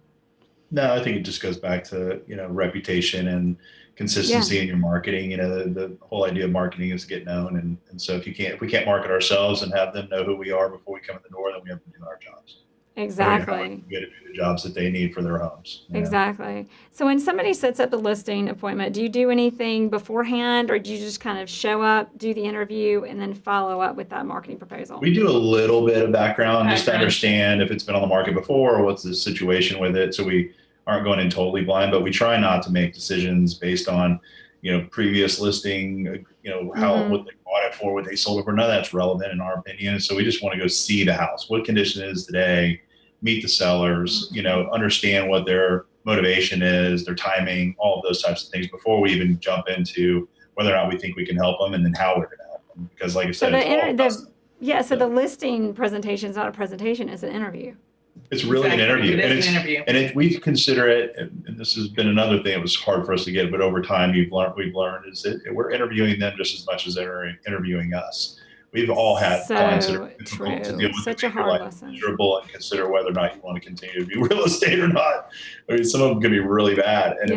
No, I think it just goes back to, reputation and consistency in your marketing. The whole idea of marketing is to get known. And so if we can't market ourselves and have them know who we are before we come in the door, then we have to do our jobs. Exactly. We got to do the jobs that they need for their homes. Exactly. So when somebody sets up a listing appointment, do you do anything beforehand, or do you just kind of show up, do the interview, and then follow up with that marketing proposal? We do a little bit of background just to understand if it's been on the market before or what's the situation with it. So we aren't going in totally blind, but we try not to make decisions based on, previous listing, what they bought it for, what they sold it for. None of that's relevant in our opinion. So we just want to go see the house, what condition it is today, meet the sellers, understand what their motivation is, their timing, all of those types of things before we even jump into whether or not we think we can help them and then how we're going to help them. Because like I said, the listing presentation is not a presentation, it's an interview. It's really an interview. It is an interview. And we consider it, and this has been another thing that was hard for us to get, but over time we've learned is that we're interviewing them just as much as they're interviewing us. We've all had clients that are difficult to deal with. Such a hard lesson. Miserable, and consider whether or not you want to continue to do real estate or not. I mean, some of them can be really bad, and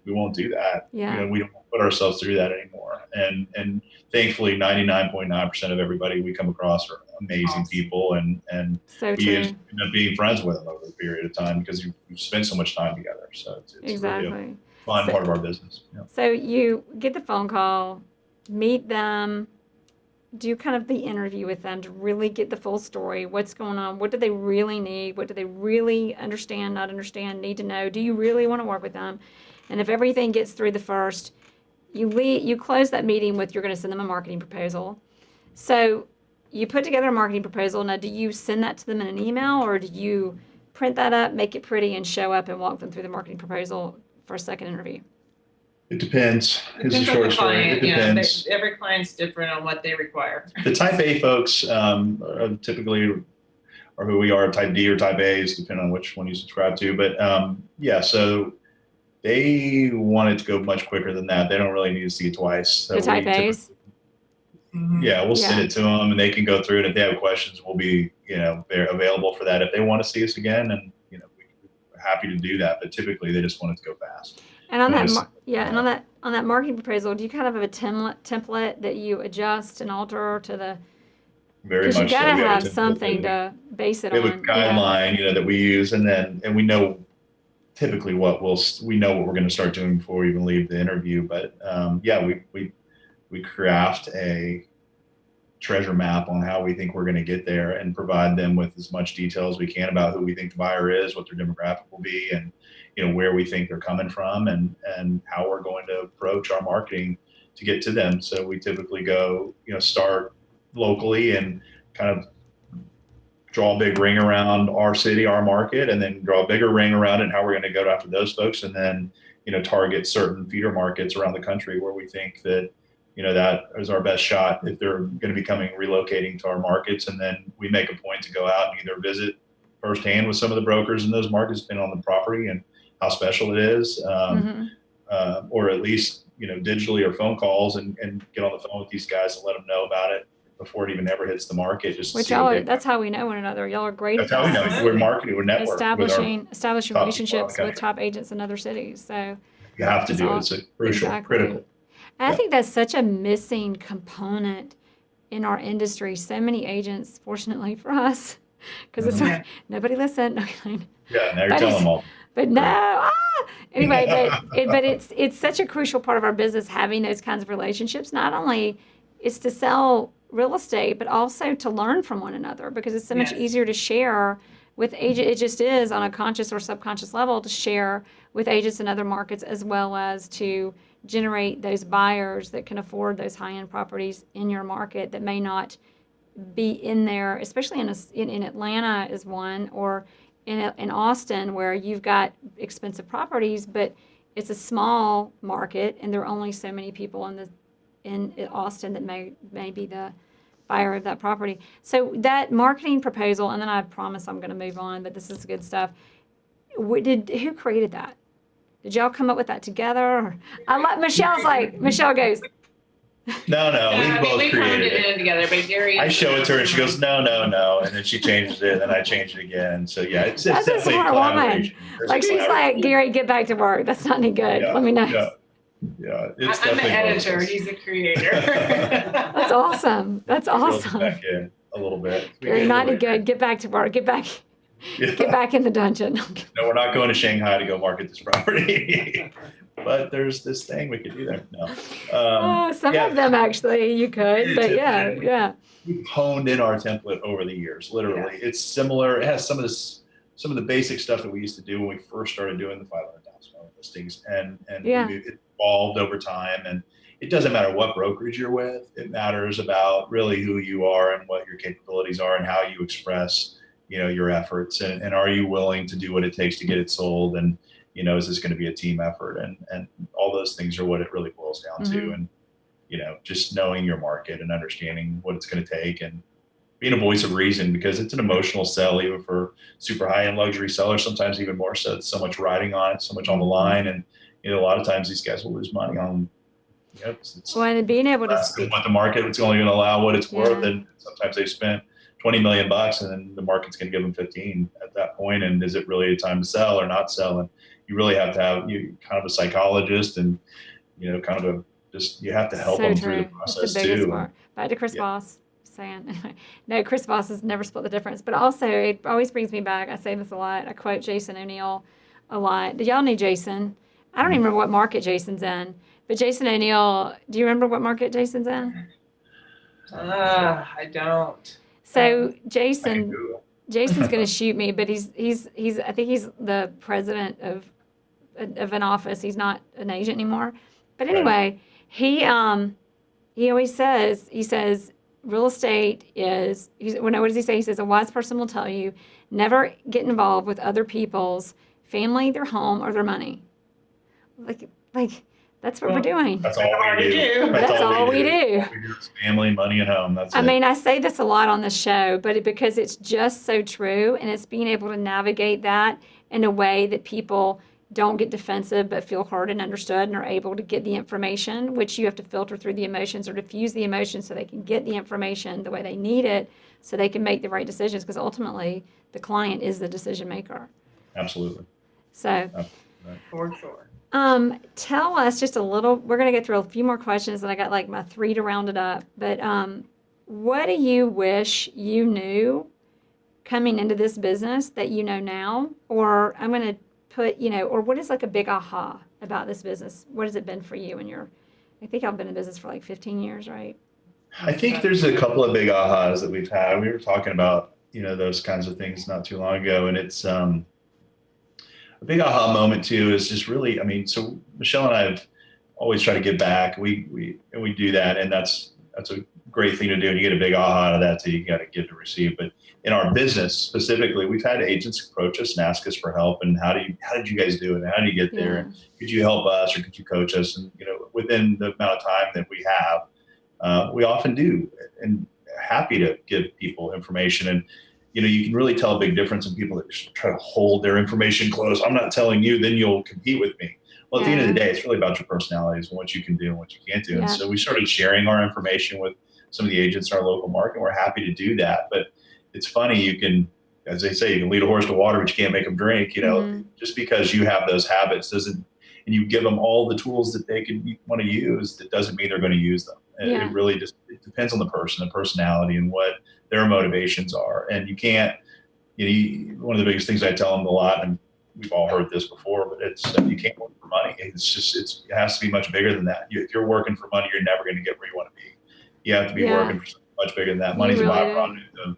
we won't do that. Yeah. We don't put ourselves through that anymore. And thankfully, 99.9% of everybody we come across are amazing people, and so we end up being friends with them over the period of time because you've spent so much time together. So it's exactly really a fun part of our business. Yeah. So you get the phone call, meet them, do kind of the interview with them to really get the full story. What's going on? What do they really need? What do they really understand, not understand, need to know? Do you really want to work with them? And if everything gets through the first, you close that meeting with, you're going to send them a marketing proposal. So you put together a marketing proposal. Now, do you send that to them in an email, or do you print that up, make it pretty, and show up and walk them through the marketing proposal for a second interview? It depends. It's a Depends on short the story. client. It depends. Every client's different on what they require. The type A folks typically are who we are. Type D or type A's, depending on which one you subscribe to. But so they want it to go much quicker than that. They don't really need to see it twice. So the type A's? We'll send it to them, and they can go through it. If they have questions, we'll be, they're available for that. If they want to see us again, and we're happy to do that. But typically, they just want it to go fast. And on that marketing proposal, do you kind of have a template that you adjust and alter to the? Very much. Because you got to have so. something to base it on. We have a guideline, that we use, and we know typically we know what we're going to start doing before we even leave the interview. But we craft a treasure map on how we think we're going to get there and provide them with as much detail as we can about who we think the buyer is, what their demographic will be, and where we think they're coming from, and how we're going to approach our marketing to get to them. So we typically go, start locally and kind of draw a big ring around our city, our market, and then draw a bigger ring around it and how we're going to go after those folks, and then target certain feeder markets around the country where we think that that is our best shot if they're going to be relocating to our markets. And then we make a point to go out and either visit firsthand with some of the brokers in those markets, depending on the property and how special it is, or at least, digitally or phone calls and get on the phone with these guys and let them know about it before it even ever hits the market. That's how we know one another. Y'all are great. That's how we know. We're marketing, we're networking. Establishing relationships with top agents in other cities. So you have to do it. It's a critical. And I think that's such a missing component in our industry. So many agents, fortunately for us, because it's like, nobody listened. Yeah, now you're telling them all. But no, anyway, but it's such a crucial part of our business, having those kinds of relationships. Not only is to sell real estate, but also to learn from one another, because it's so much easier to share with agents. It just is on a conscious or subconscious level to share with agents in other markets, as well as to generate those buyers that can afford those high-end properties in your market that may not be in there, especially in Atlanta is one, or in Austin, where you've got expensive properties, but it's a small market, and there are only so many people in Austin that may be the buyer of that property. So that marketing proposal, and then I promise I'm going to move on, but this is good stuff. Who created that? Did y'all come up with that together? Or, Michelle goes, No, we both created created it together, but Gary. I show it to her and she goes, no, and then she changes it, and then I change it again. So yeah, it's that's a definitely smart woman. Like she's like, Gary, get back to work. That's not any good. Let me know. Yeah, I'm the editor. He's the creator. That's awesome. That's awesome. Back in a little bit. Gary, not any good. Get back to work. Get back in the dungeon. No, we're not going to Shanghai to go market this property. But there's this thing we could do there. No. Some of them actually you could, but yeah. We've honed in our template over the years. Literally, it's similar. It has some of the basic stuff that we used to do when we first started doing the $500,000 listings, and it evolved over time. And it doesn't matter what brokerage you're with. It matters about really who you are and what your capabilities are and how you express, your efforts, and are you willing to do what it takes to get it sold, and is this going to be a team effort, and all those things are what it really boils down to. And just knowing your market and understanding what it's going to take, and being a voice of reason, because it's an emotional sell, even for super high-end luxury sellers, sometimes even more so. It's so much riding on it, so much on the line, and a lot of times these guys will lose money on. And being able to speak what the market is only going to allow what it's worth, and sometimes they've spent $20 million and then the market's going to give them 15 at that point. And is it really a time to sell or not sell? And you really have to have kind of a psychologist, and you have to help them through the process too. Back to Chris Voss saying, no, Chris Voss has never split the difference. But also, it always brings me back. I say this a lot. I quote Jason O'Neill a lot. Do y'all know Jason? I don't even remember what market Jason's in. But Jason O'Neill, do you remember what market Jason's in? I don't. So Jason's going to shoot me, but he's I think he's the president of an office. He's not an agent anymore. But anyway, he always says, real estate is, what does he say? He says, a wise person will tell you, never get involved with other people's family, their home, or their money. Like that's what we're doing. That's all we do. That's all we do. All we do is family, money, and home. That's it. I mean, I say this a lot on the show, but because it's just so true, and it's being able to navigate that in a way that people don't get defensive but feel heard and understood, and are able to get the information, which you have to filter through the emotions or diffuse the emotions so they can get the information the way they need it, so they can make the right decisions, because ultimately the client is the decision maker. Absolutely. So, for sure. Tell us just a little, we're going to get through a few more questions, and I got like my 3 to round it up, but what do you wish you knew coming into this business that you know now? Or I'm going to put, or what is like a big aha about this business? What has it been for you I think I've been in business for like 15 years, right? I think there's a couple of big ahas that we've had. We were talking about, those kinds of things not too long ago, and it's, a big aha moment too is just really, so Michelle and I have always tried to give back. We do that, and that's a great thing to do. And you get a big aha out of that too. You got to give to receive. But in our business specifically, we've had agents approach us and ask us for help. And how did you guys do it? And how did you get there? And could you help us, or could you coach us? And within the amount of time that we have, we often do, and happy to give people information. And you can really tell a big difference in people that just try to hold their information close. I'm not telling you, then you'll compete with me. Well, at the end of the day, it's really about your personalities and what you can do and what you can't do. And so we started sharing our information with some of the agents in our local market. We're happy to do that. But it's funny, you can, as they say, you can lead a horse to water, but you can't make them drink. Just because you have those habits and you give them all the tools that they could want to use, that doesn't mean they're going to use them. It really just, it depends on the person, the personality, and what their motivations are. And you can't, one of the biggest things I tell them a lot, and we've all heard this before, but it's, you can't work for money. It's just, it has to be much bigger than that. If you're working for money, you're never going to get where you want to be. You have to be working for something much bigger than that. Money's a byproduct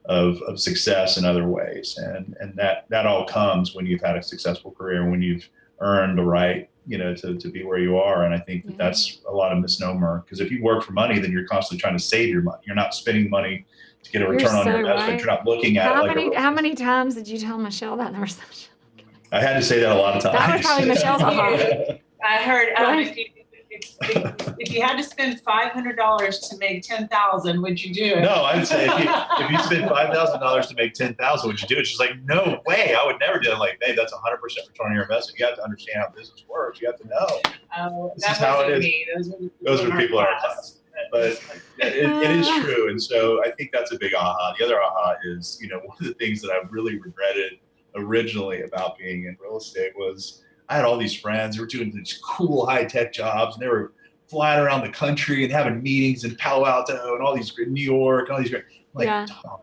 of success in other ways. And that all comes when you've had a successful career, when you've earned the right, to be where you are. And I think that's a lot of misnomer, because if you work for money, then you're constantly trying to save your money. You're not spending money get a return on your investment. You're not looking at how many times did you tell Michelle that in the reception? I had to say that a lot of times. That was probably Michelle's aha. I heard Right. if you had to spend $500 to make 10,000, would you do it? No, I'd say if you spend $5,000 to make 10,000, would you do it? She's like, no way, I would never do it. I'm like, hey, that's 100% return on your investment. You have to understand how business works. You have to know. This is how it is. Me. Those were people in our class. But it is true. And so I think that's a big aha. The other aha is, one of the things that I really regretted originally about being in real estate was I had all these friends who were doing these cool high-tech jobs, and they were flying around the country and having meetings in Palo Alto and all these New York, all these great, Tom,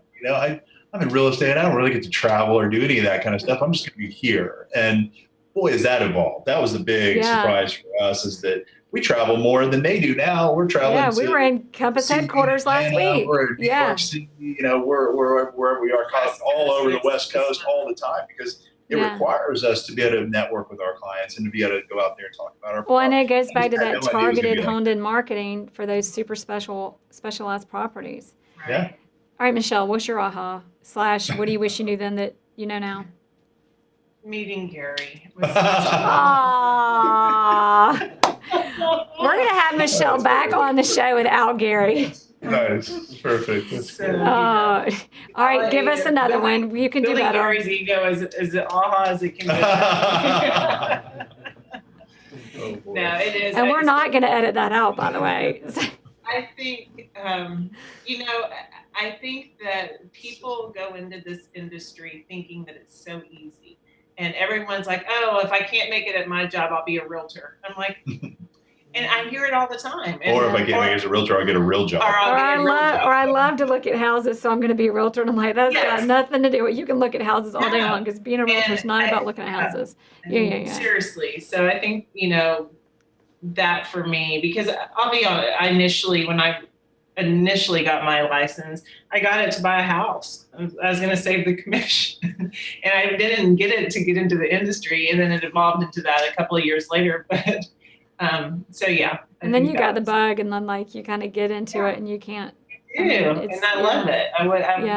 I'm in real estate. I don't really get to travel or do any of that kind of stuff. I'm just going to be here. And boy, has that evolved. That was the big surprise for us, is that we travel more than they do now. We're traveling. Yeah, we were in Compass headquarters last week. We're in New York City, we're wherever we are, all over the West Coast all the time, because it requires us to be able to network with our clients and to be able to go out there and talk about our. Well, and it goes back to that targeted, honed-in marketing for those super specialized properties. Right. Yeah. All right, Michelle, what's your aha / what do you wish you knew then that you know now? Meeting Gary. We're going to have Michelle back on the show without Gary. Nice. Perfect. All right, give us another one. You can do better. Gary's ego is as aha as it can be. No, it is. And we're not going to edit that out, by the way. I think, I think that people go into this industry thinking that it's so easy. And everyone's like, oh, if I can't make it at my job, I'll be a realtor. I'm like, and I hear it all the time. Or if I can't make it as a realtor, I'll get a real job. Or I love to look at houses, so I'm going to be a realtor. And I'm like, that's got nothing to do with it. You can look at houses all day long, because being a realtor is not about looking at houses. Yeah. Seriously. So I think, that for me, because I'll be honest, when I initially got my license, I got it to buy a house. I was going to save the commission, and I didn't get it to get into the industry, and then it evolved into that a couple of years later. But so yeah. And then you got the bug, and then you kind of get into it, and you can't. I love it. I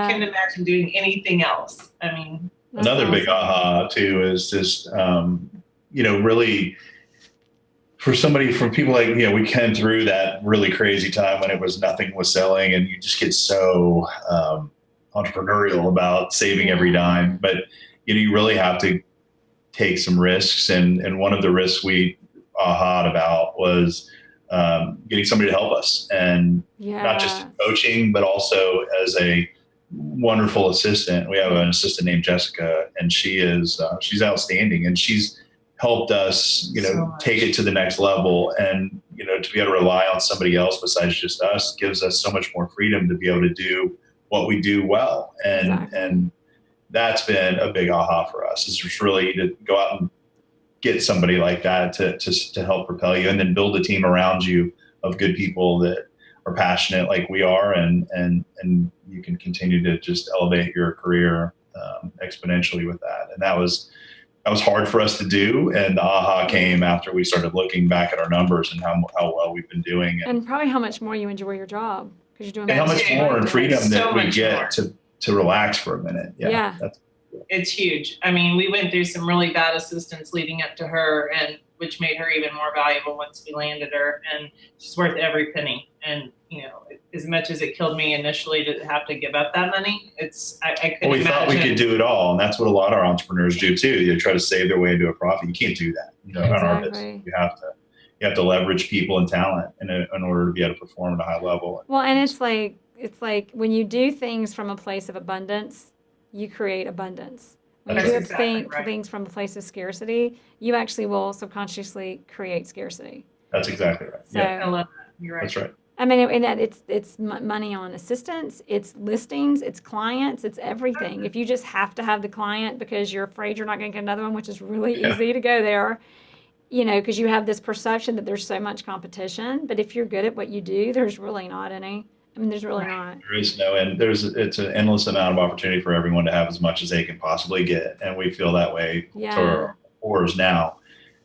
couldn't imagine doing anything else. I mean, another big aha too is just really. For people like, we came through that really crazy time when nothing was selling, and you just get so entrepreneurial about saving every dime. But, you really have to take some risks. And one of the risks we ahaed about was getting somebody to help us, and not just coaching, but also as a wonderful assistant. We have an assistant named Jessica, and she's outstanding, and she's helped us, take it to the next level. And, to be able to rely on somebody else besides just us gives us so much more freedom to be able to do what we do well. And that's been a big aha for us, is just really to go out and get somebody like that to help propel you, and then build a team around you of good people that are passionate like we are. And you can continue to just elevate your career exponentially with that. And that was hard for us to do, and the aha came after we started looking back at our numbers and how well we've been doing. And probably how much more you enjoy your job, because you're doing. And how much more and freedom that we get to relax for a minute. Yeah. It's huge. I mean, we went through some really bad assistants leading up to her, and which made her even more valuable once we landed her, and she's worth every penny. And as much as it killed me initially to have to give up that money, I couldn't imagine. We thought we could do it all, and that's what a lot of our entrepreneurs do too. They try to save their way into a profit. You can't do that. On our business, you have to leverage people and talent in order to be able to perform at a high level. Well, and it's like when you do things from a place of abundance, you create abundance. When you do things from a place of scarcity, you actually will subconsciously create scarcity. That's exactly right. So, I love that. You're right. That's right. I mean, it's money on assistants, it's listings, it's clients, it's everything. If you just have to have the client because you're afraid you're not going to get another one, which is really easy to go there, because you have this perception that there's so much competition. But if you're good at what you do, there's really not any. I mean, there's really not. There is no, and it's an endless amount of opportunity for everyone to have as much as they can possibly get. And we feel that way to our cores now.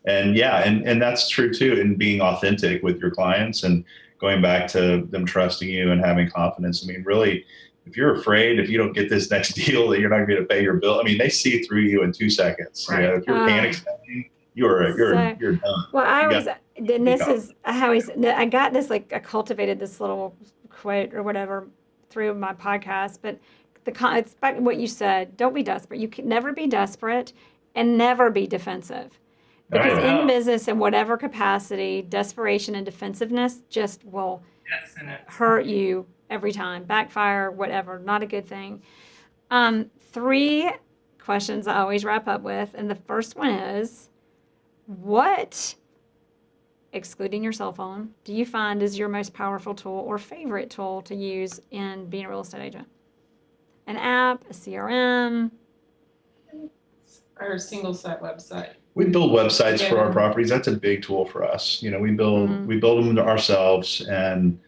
And and that's true too, in being authentic with your clients and going back to them trusting you and having confidence. I mean, really, if you're afraid, if you don't get this next deal, that you're not going to pay your bill. I mean, they see through you in 2 seconds. Right. You know, if you're panic selling, you're done. Well, I You always, got- then this is, I got this, like, I cultivated this little quote or whatever through my podcast, but it's back to what you said. Don't be desperate. You can never be desperate and never be defensive. Because Right. in business, in whatever capacity, desperation and defensiveness just will Yes, and it's hurt you every time, backfire, whatever, not a good thing. 3 questions I always wrap up with, and the first one is, what, excluding your cell phone, do you find is your most powerful tool or favorite tool to use in being a real estate agent? An app, a CRM? our single site website. We build websites for Yeah. our properties. That's a big tool for us. You know, we build Mhm. them ourselves, and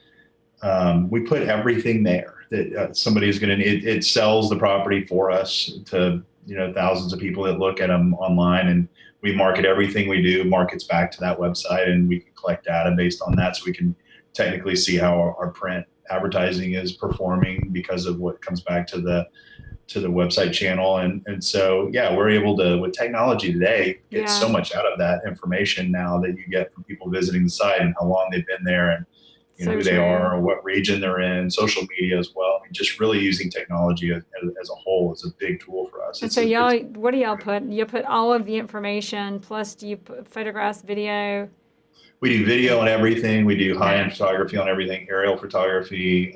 we put everything there that somebody is going to need. It sells the property for us to, you know, thousands of people that look at them online, and we market everything we do markets back to that website, and we can collect data based on that, so we can technically see how our print advertising is performing because of what comes back to the website channel. And so, yeah, we're able to, with technology today, get so much out of that information now that you get from people visiting the site and how long they've been there, and you know, So who they true. are or what region they're in, social media as well. I mean, just really using technology as a whole is a big tool for us. And so what do y'all put? You put all of the information, plus do you put photographs, video? We do video on everything. We do high-end photography on everything, aerial photography,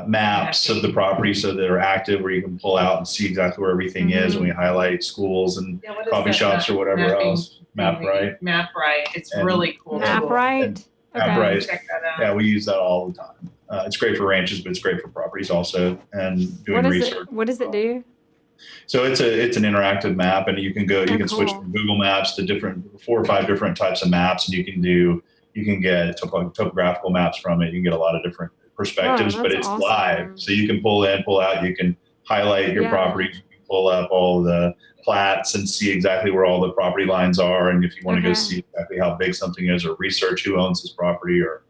maps of the property so that are active, where you can pull out and see exactly where everything is. And we highlight schools and What is coffee that shops or whatever mapping else. MapRight. MapRight. It's And- really cool. MapRight? Okay. MapRight. Check that out. Yeah, we use that all the time. It's great for ranches, but it's great for properties also, and doing research. What does it do? So it's an interactive map, and you can switch cool. from Google Maps to 4 or 5 different types of maps, and you can get topographical maps from it. You can get a lot of different perspectives, but that's it's awesome. live. So you can pull in, pull out, you can highlight your properties, you can pull up all the plats and see exactly where all the property lines are. And if you want to go see exactly how big something is, or research who owns this property, or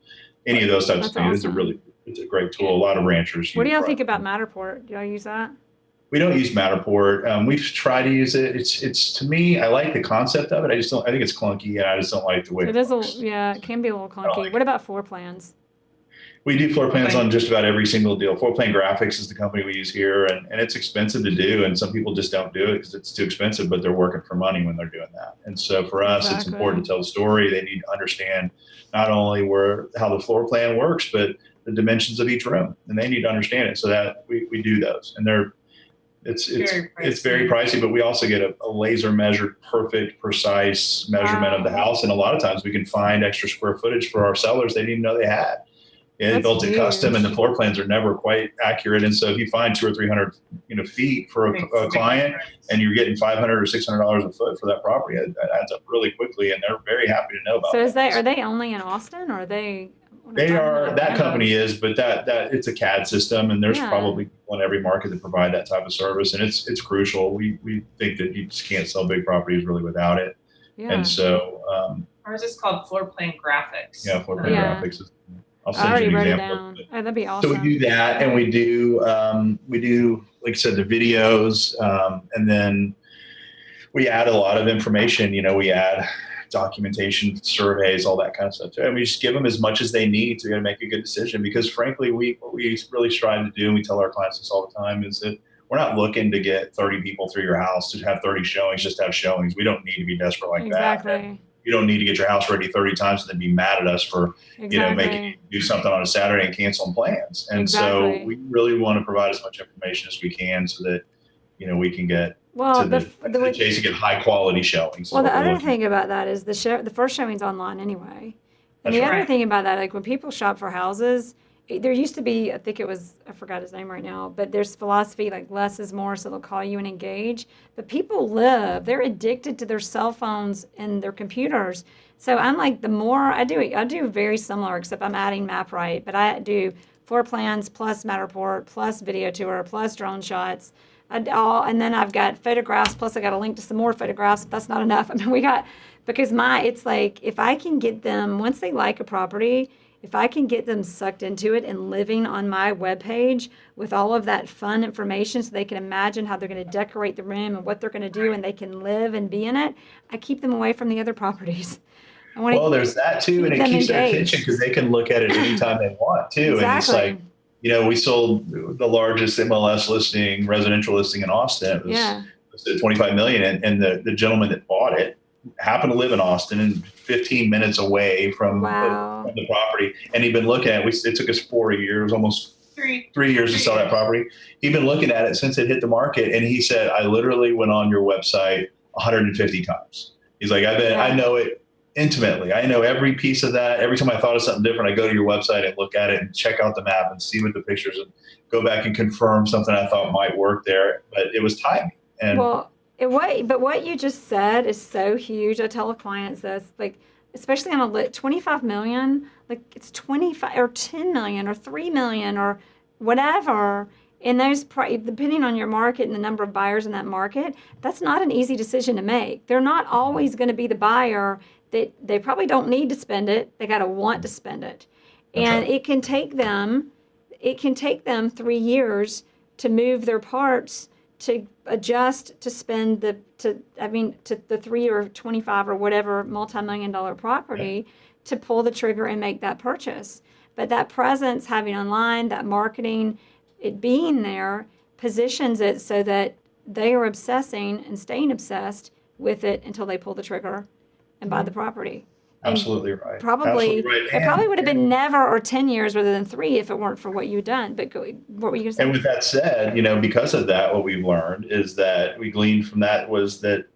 any of those types of things, awesome. it's a great tool. A lot of ranchers What do use y'all think Bright. about Matterport? Do y'all use that? We don't use Matterport. We've tried to use it. It's to me, I like the concept of it. I think it's clunky, and I just don't like the way It is it can be a little clunky. What about floor plans? We do floor plans on just about every single deal. Floor Plan Graphics is the company we use here, and it's expensive to do, and some people just don't do it because it's too expensive, but they're working for money when they're doing that. And so for us, it's important to tell the story. They need to understand not only how the floor plan works, but the dimensions of each room, and they need to understand it. So that we do those, and it's very pricey, but we also get a laser measured, perfect, precise measurement of the house. And a lot of times we can find extra square footage for our sellers they didn't even know they had. They built it custom, and the floor plans are never quite accurate. And so if you find 200 or 300 feet for a client, and you're getting $500 or $600 a foot for that property, that adds up really quickly, and they're very happy to know about. So are they only in Austin, or are they? They are. That company is, but that it's a CAD system, and there's probably people in every market that provide that type of service, and it's crucial. We think that you just can't sell big properties really without it. Yeah. And so ours is called Floor Plan Graphics. Yeah, Floor Plan Graphics. I'll I already send you wrote an it example. down. Oh, that'd be awesome. So we do that, and we do, like I said, the videos, and then we add a lot of information. We add documentation, surveys, all that kind of stuff. And we just give them as much as they need to make a good decision. Because frankly, what we really strive to do, and we tell our clients this all the time, is that we're not looking to get 30 people through your house to have 30 showings, just to have showings. We don't need to be desperate like that. Exactly. You don't need to get your house ready 30 times and then be mad at us for, making you do something on a Saturday and canceling plans. And so we really want to provide as much information as we can so that, we can get to the chase and get high quality showings. Well, the other thing about that is the first showing's online anyway. And the other thing about that, like when people shop for houses, there used to be, I forgot his name right now, but there's philosophy like less is more, so they'll call you and engage. But people they're addicted to their cell phones and their computers. So I'm like, the more I do very similar, except I'm adding MapRight, but I do floor plans plus Matterport plus video tour plus drone shots. And then I've got photographs, plus I got a link to some more photographs. But that's not enough. I mean, it's like, if I can get them, once they like a property, if I can get them sucked into it and living on my webpage with all of that fun information so they can imagine how they're going to decorate the room and what they're going to do and they can live and be in it, I keep them away from the other properties. Well, there's that too, and it keeps their attention because they can look at it anytime they want too. Exactly. And it's like, you know, we sold the largest MLS listing, residential listing in Austin. It was at 25 million, and the gentleman that bought it happened to live in Austin and 15 minutes away from the property. And he'd been looking at it. It took us 4 years, almost three years to sell that property. He'd been looking at it since it hit the market. And he said, I literally went on your website 150 times. He's like, I know it intimately. I know every piece of that. Every time I thought of something different, I go to your website and look at it and check out the map and see what the pictures and go back and confirm something I thought might work there. But it was timing. And but what you just said is so huge. I tell clients this, like, especially on a 25 million, like it's 25 or 10 million or 3 million or whatever. And those, depending on your market and the number of buyers in that market, that's not an easy decision to make. They're not always going to be the buyer that they probably don't need to spend it. They got to want to spend it. And it can take them 3 years to move their parts, to adjust, to spend the 3 or 25 or whatever multi-million-dollar property to pull the trigger and make that purchase. But that presence, having online, that marketing, it being there, positions it so that they are obsessing and staying obsessed with it until they pull the trigger and buy the property. Absolutely right. Probably, it probably would have been never or 10 years rather than 3 if it weren't for what you'd done. But what were you going to say? And with that said, you know, because of that, what we've learned is that we gleaned from that was that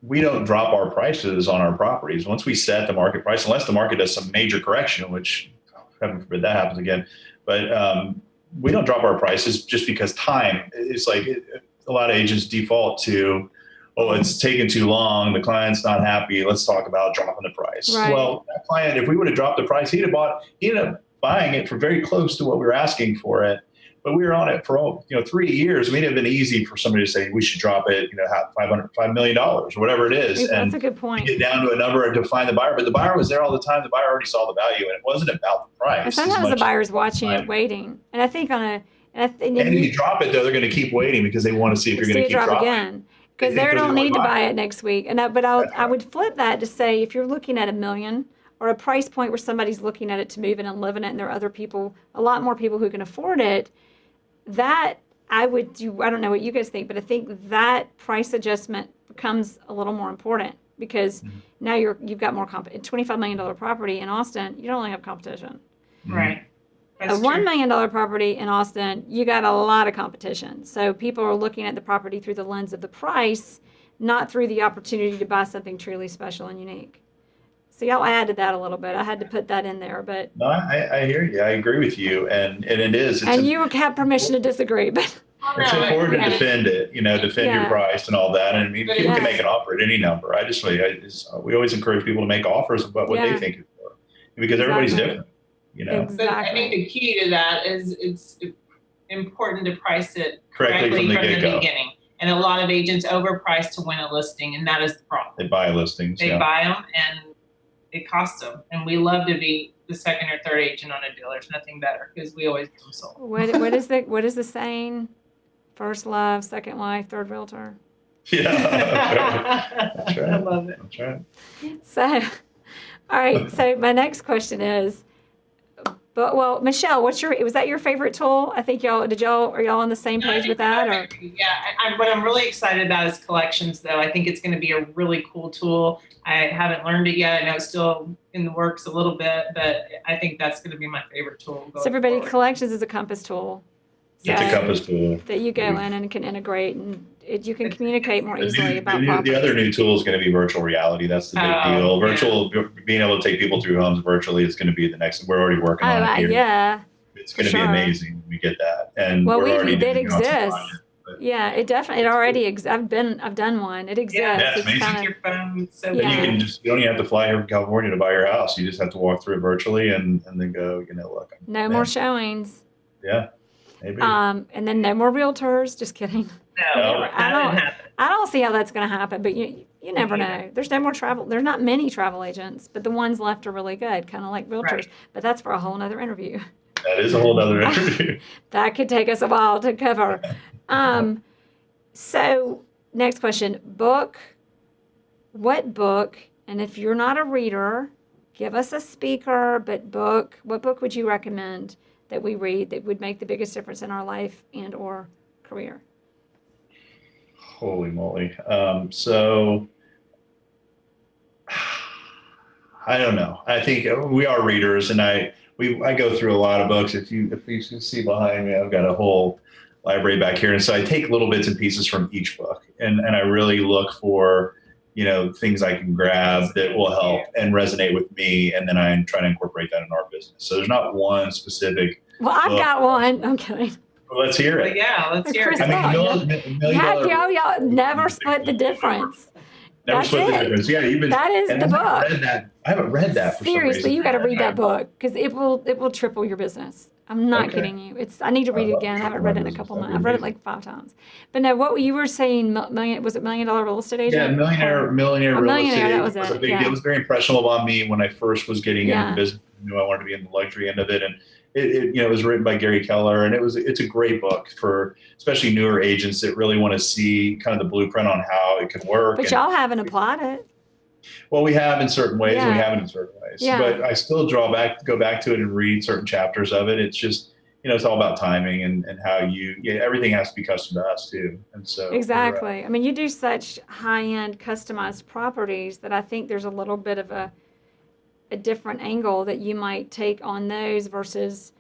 we don't drop our prices on our properties. Once we set the market price, unless the market does some major correction, which heaven forbid that happens again, but we don't drop our prices just because time. It's like a lot of agents default to, oh, it's taken too long, the client's not happy, let's talk about dropping the price. Right. Well, that client, if we would have dropped the price, he ended up buying it for very close to what we were asking for it. But we were on it for 3 years. I mean, it'd have been easy for somebody to say, we should drop it, $5 million or whatever it is. That's a good point. Get down to a number to find the buyer. But the buyer was there all the time. The buyer already saw the value, and it wasn't about the price. And sometimes the buyer's watching it, waiting. And I think and if you drop it, though, they're going to keep waiting because they want to see if you're going to keep dropping again. Because they don't need to buy it next week. I would flip that to say, if you're looking at $1 million or a price point where somebody's looking at it to move in and live in it, and there are other people, a lot more people who can afford it, that I would do. I don't know what you guys think, but I think that price adjustment becomes a little more important because now you've got more competition. $25 million property in Austin, you don't only have competition. Right. A $1 million property in Austin, you got a lot of competition. So people are looking at the property through the lens of the price, not through the opportunity to buy something truly special and unique. So y'all added that a little bit. I had to put that in there, but no, I hear you. I agree with you, and it is. And you have permission to disagree, but it's important to defend it. Defend your price and all that. And people can make an offer at any number. We always encourage people to make offers about what they think it's worth, because everybody's different. Exactly. But I think the key to that is it's important to price it correctly from the beginning. And a lot of agents overprice to win a listing, and that is the problem. They buy listings. They buy them, and it costs them. And we love to be the second or third agent on a deal. There's nothing better because we always get them sold. What is the saying? First love, second wife, third realtor. Yeah, that's right. I love it. That's right. So, all right. So my next question is, Michelle, was that your favorite tool? I think are y'all on the same page with that? Or? Yeah, what I'm really excited about is collections, though. I think it's going to be a really cool tool. I haven't learned it yet. I know it's still in the works a little bit, but I think that's going to be my favorite tool. So everybody, collections is a compass tool. It's a compass tool that you go in and can integrate, and you can communicate more easily about properties. The other new tool is going to be virtual reality. That's the big deal. Being able to take people through homes virtually is going to be the next. We're already working on it here. Yeah. It's going to be amazing when we get that. And it exists. Yeah, it already exists. I've done one. It exists. Yeah, it's amazing. Your phone, so you don't even have to fly here from California to buy your house. You just have to walk through it virtually and then go, look. No more showings. Yeah. Maybe. And then no more realtors. Just kidding. No, that didn't happen. I don't see how that's going to happen, but you never know. There's no more travel. There's not many travel agents, but the ones left are really good, kind of like realtors. Right. But that's for a whole nother interview. That is a whole other interview. That could take us a while to cover. So next question, book. What book, and if you're not a reader, give us a speaker, but book, what book would you recommend that we read that would make the biggest difference in our life and or career? Holy moly. So I don't know. I think we are readers, and I go through a lot of books. If you can see behind me, I've got a whole library back here. And so I take little bits and pieces from each book, and I really look for, things I can grab that will help and resonate with me. And then I try to incorporate that in our business. So there's not one specific. Well, I've got one. I'm kidding. Well, let's hear it. Well, yeah, let's hear it. Chris, y'all never split the difference. Never That's split the it. difference. Yeah, That is the book. I haven't read that. For Seriously, some reason. you got to read that book because it will triple your business. I'm not kidding you. I need to read it again. I haven't read it in a couple months. I've read it like 5 times. But no, what you were saying, was it $1 Million Real Estate Agent? Yeah, millionaire real estate. That was a it. big deal. It was very impressionable on me when I first was getting into business. I knew I wanted to be in the luxury end of it, and it was written by Gary Keller, and it's a great book for especially newer agents that really want to see kind of the blueprint on how it can work. But y'all haven't applied it. Well, we have in certain ways, and we Yeah. haven't in certain ways. Yeah. But I still go back to it and read certain chapters of it. It's just, it's all about timing and how everything has to be custom to us too. And so Exactly. I mean, you do such high-end customized properties that I think there's a little bit of a different angle that you might take on those versus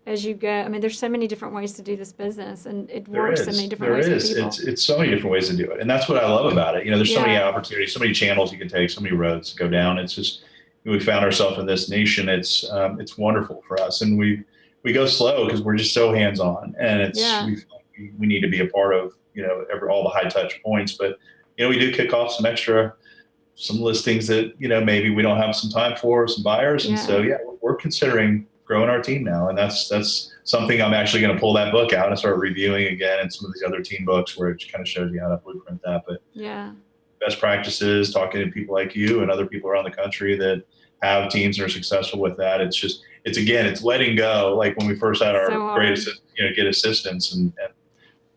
as you go. I mean, there's so many different ways to do this business, and it works so many different ways for people. It's so many different ways to do it. And that's what I love about it. There's so many opportunities, so many channels you can take, so many roads to go down. It's just, we found ourselves in this niche, and it's wonderful for us. And we go slow because we're just so hands-on, and we need to be a part of, all the high touch points. But, we do kick off some listings that, maybe we don't have some time for, some buyers. And so, we're considering growing our team now. And that's something I'm actually going to pull that book out and start reviewing again, and some of these other team books where it kind of shows you how to blueprint that. But best practices, talking to people like you and other people around the country that have teams and are successful with that. It's letting go. Like when we first had our great assistant, get assistance, and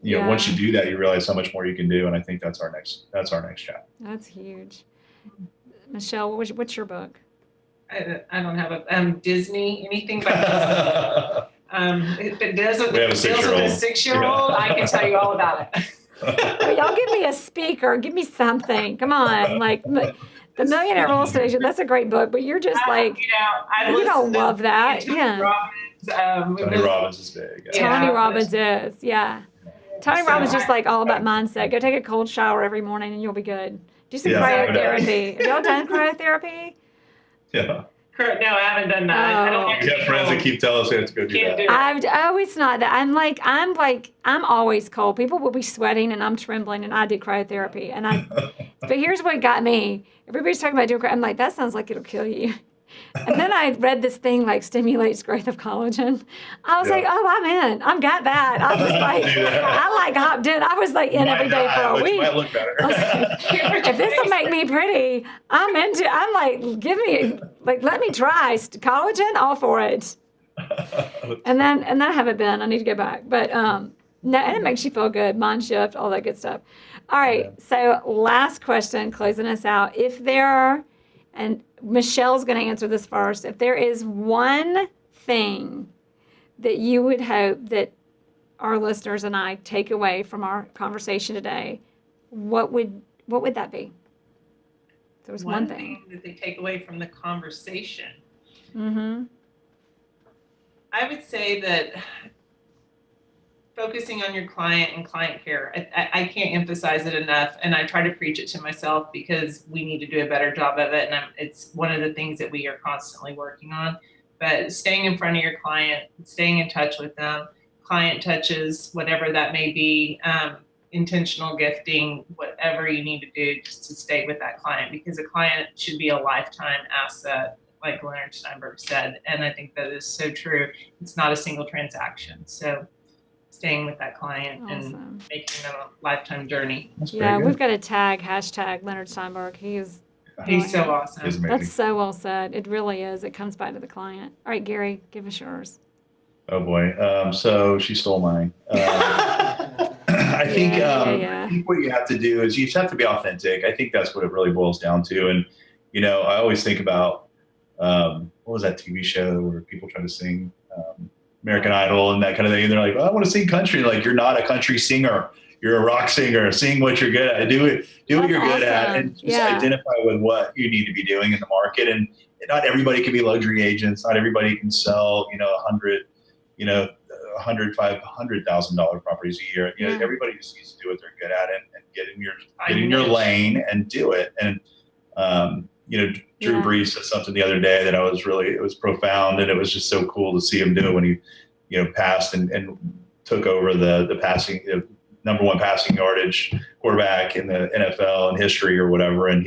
once you do that, you realize how much more you can do. And I think that's our next chapter. That's huge. Michelle, what's your book? I don't have a Disney, anything by Disney. If it deals with a 6-year-old, I can tell you all about it. Y'all give me a speaker. Give me something. Come on. Like The Millionaire Real Estate Agent, that's a great book, but you're just you don't love that. Tony Robbins, Tony Robbins is big. Tony Robbins is, Tony Robbins is just like all about mindset. Go take a cold shower every morning and you'll be good. Do some cryotherapy. Have y'all done cryotherapy? Yeah. No, I haven't done that. I don't like we have friends that keep telling us we have to go do that. It's not that. I'm always cold. People will be sweating and I'm trembling, and I did cryotherapy. But here's what got me. Everybody's talking about doing cryotherapy. I'm like, that sounds like it'll kill you. And then I read this thing like stimulates growth of collagen. I was like, oh, I'm in. I've got that. I was like, I hopped in. I was like in every day for a week. You might look better. If this will make me pretty, I'm into it. I'm like, let me try collagen, all for it. And then I haven't been. I need to go back. But no, and it makes you feel good. Mind shift, all that good stuff. All right. So last question, closing us out. And Michelle's going to answer this first. If there is one thing that you would hope that our listeners and I take away from our conversation today, what would that be? If there was one thing that they take away from the conversation. Mm-hmm. I would say that focusing on your client and client care. I can't emphasize it enough, and I try to preach it to myself because we need to do a better job of it, and it's one of the things that we are constantly working on. But staying in front of your client, staying in touch with them, client touches, whatever that may be, intentional gifting, whatever you need to do just to stay with that client, because a client should be a lifetime asset, like Leonard Steinberg said, and I think that is so true. It's not a single transaction. So staying with that client Awesome. and making them a lifetime journey. That's Yeah, very we've good. got a hashtag Leonard Steinberg. He is He's so brilliant. awesome. It's That's amazing. so well said. It really is. It comes back to the client. All right, Gary, give us yours. Oh boy. So she stole mine. I think I think what you have to do is you just have to be authentic. I think that's what it really boils down to. And I always think about what was that TV show where people try to sing American Idol and that kind of thing. And they're like, "Oh, I want to sing country." Like, you're not a country singer. You're a rock singer. Sing what you're good at. Do what you're good at, and just identify with what you need to be doing in the market. And not everybody can be luxury agents. Not everybody can sell, $100,000 properties a year. Everybody just needs to do what they're good at and get in your lane and do it. And Drew Brees said something the other day that it was profound, and it was just so cool to see him do it when he passed and took over the passing, number one passing yardage quarterback in the NFL in history or whatever. And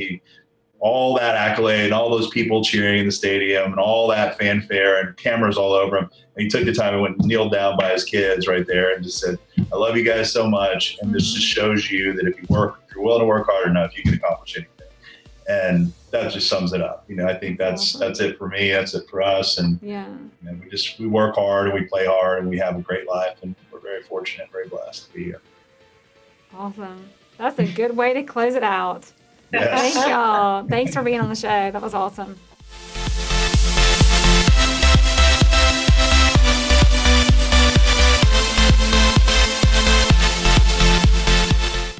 all that accolade and all those people cheering in the stadium and all that fanfare and cameras all over him. And he took the time and went and kneeled down by his kids right there and just said, "I love you guys so much." And this just shows you that if you're willing to work hard enough, you can accomplish anything. And that just sums it up. I think that's it for me. That's it for us. And we work hard and we play hard and we have a great life, and we're very fortunate, very blessed to be here. Awesome. That's a good way to close it out. Yes. Thank y'all. Thanks for being on the show. That was awesome.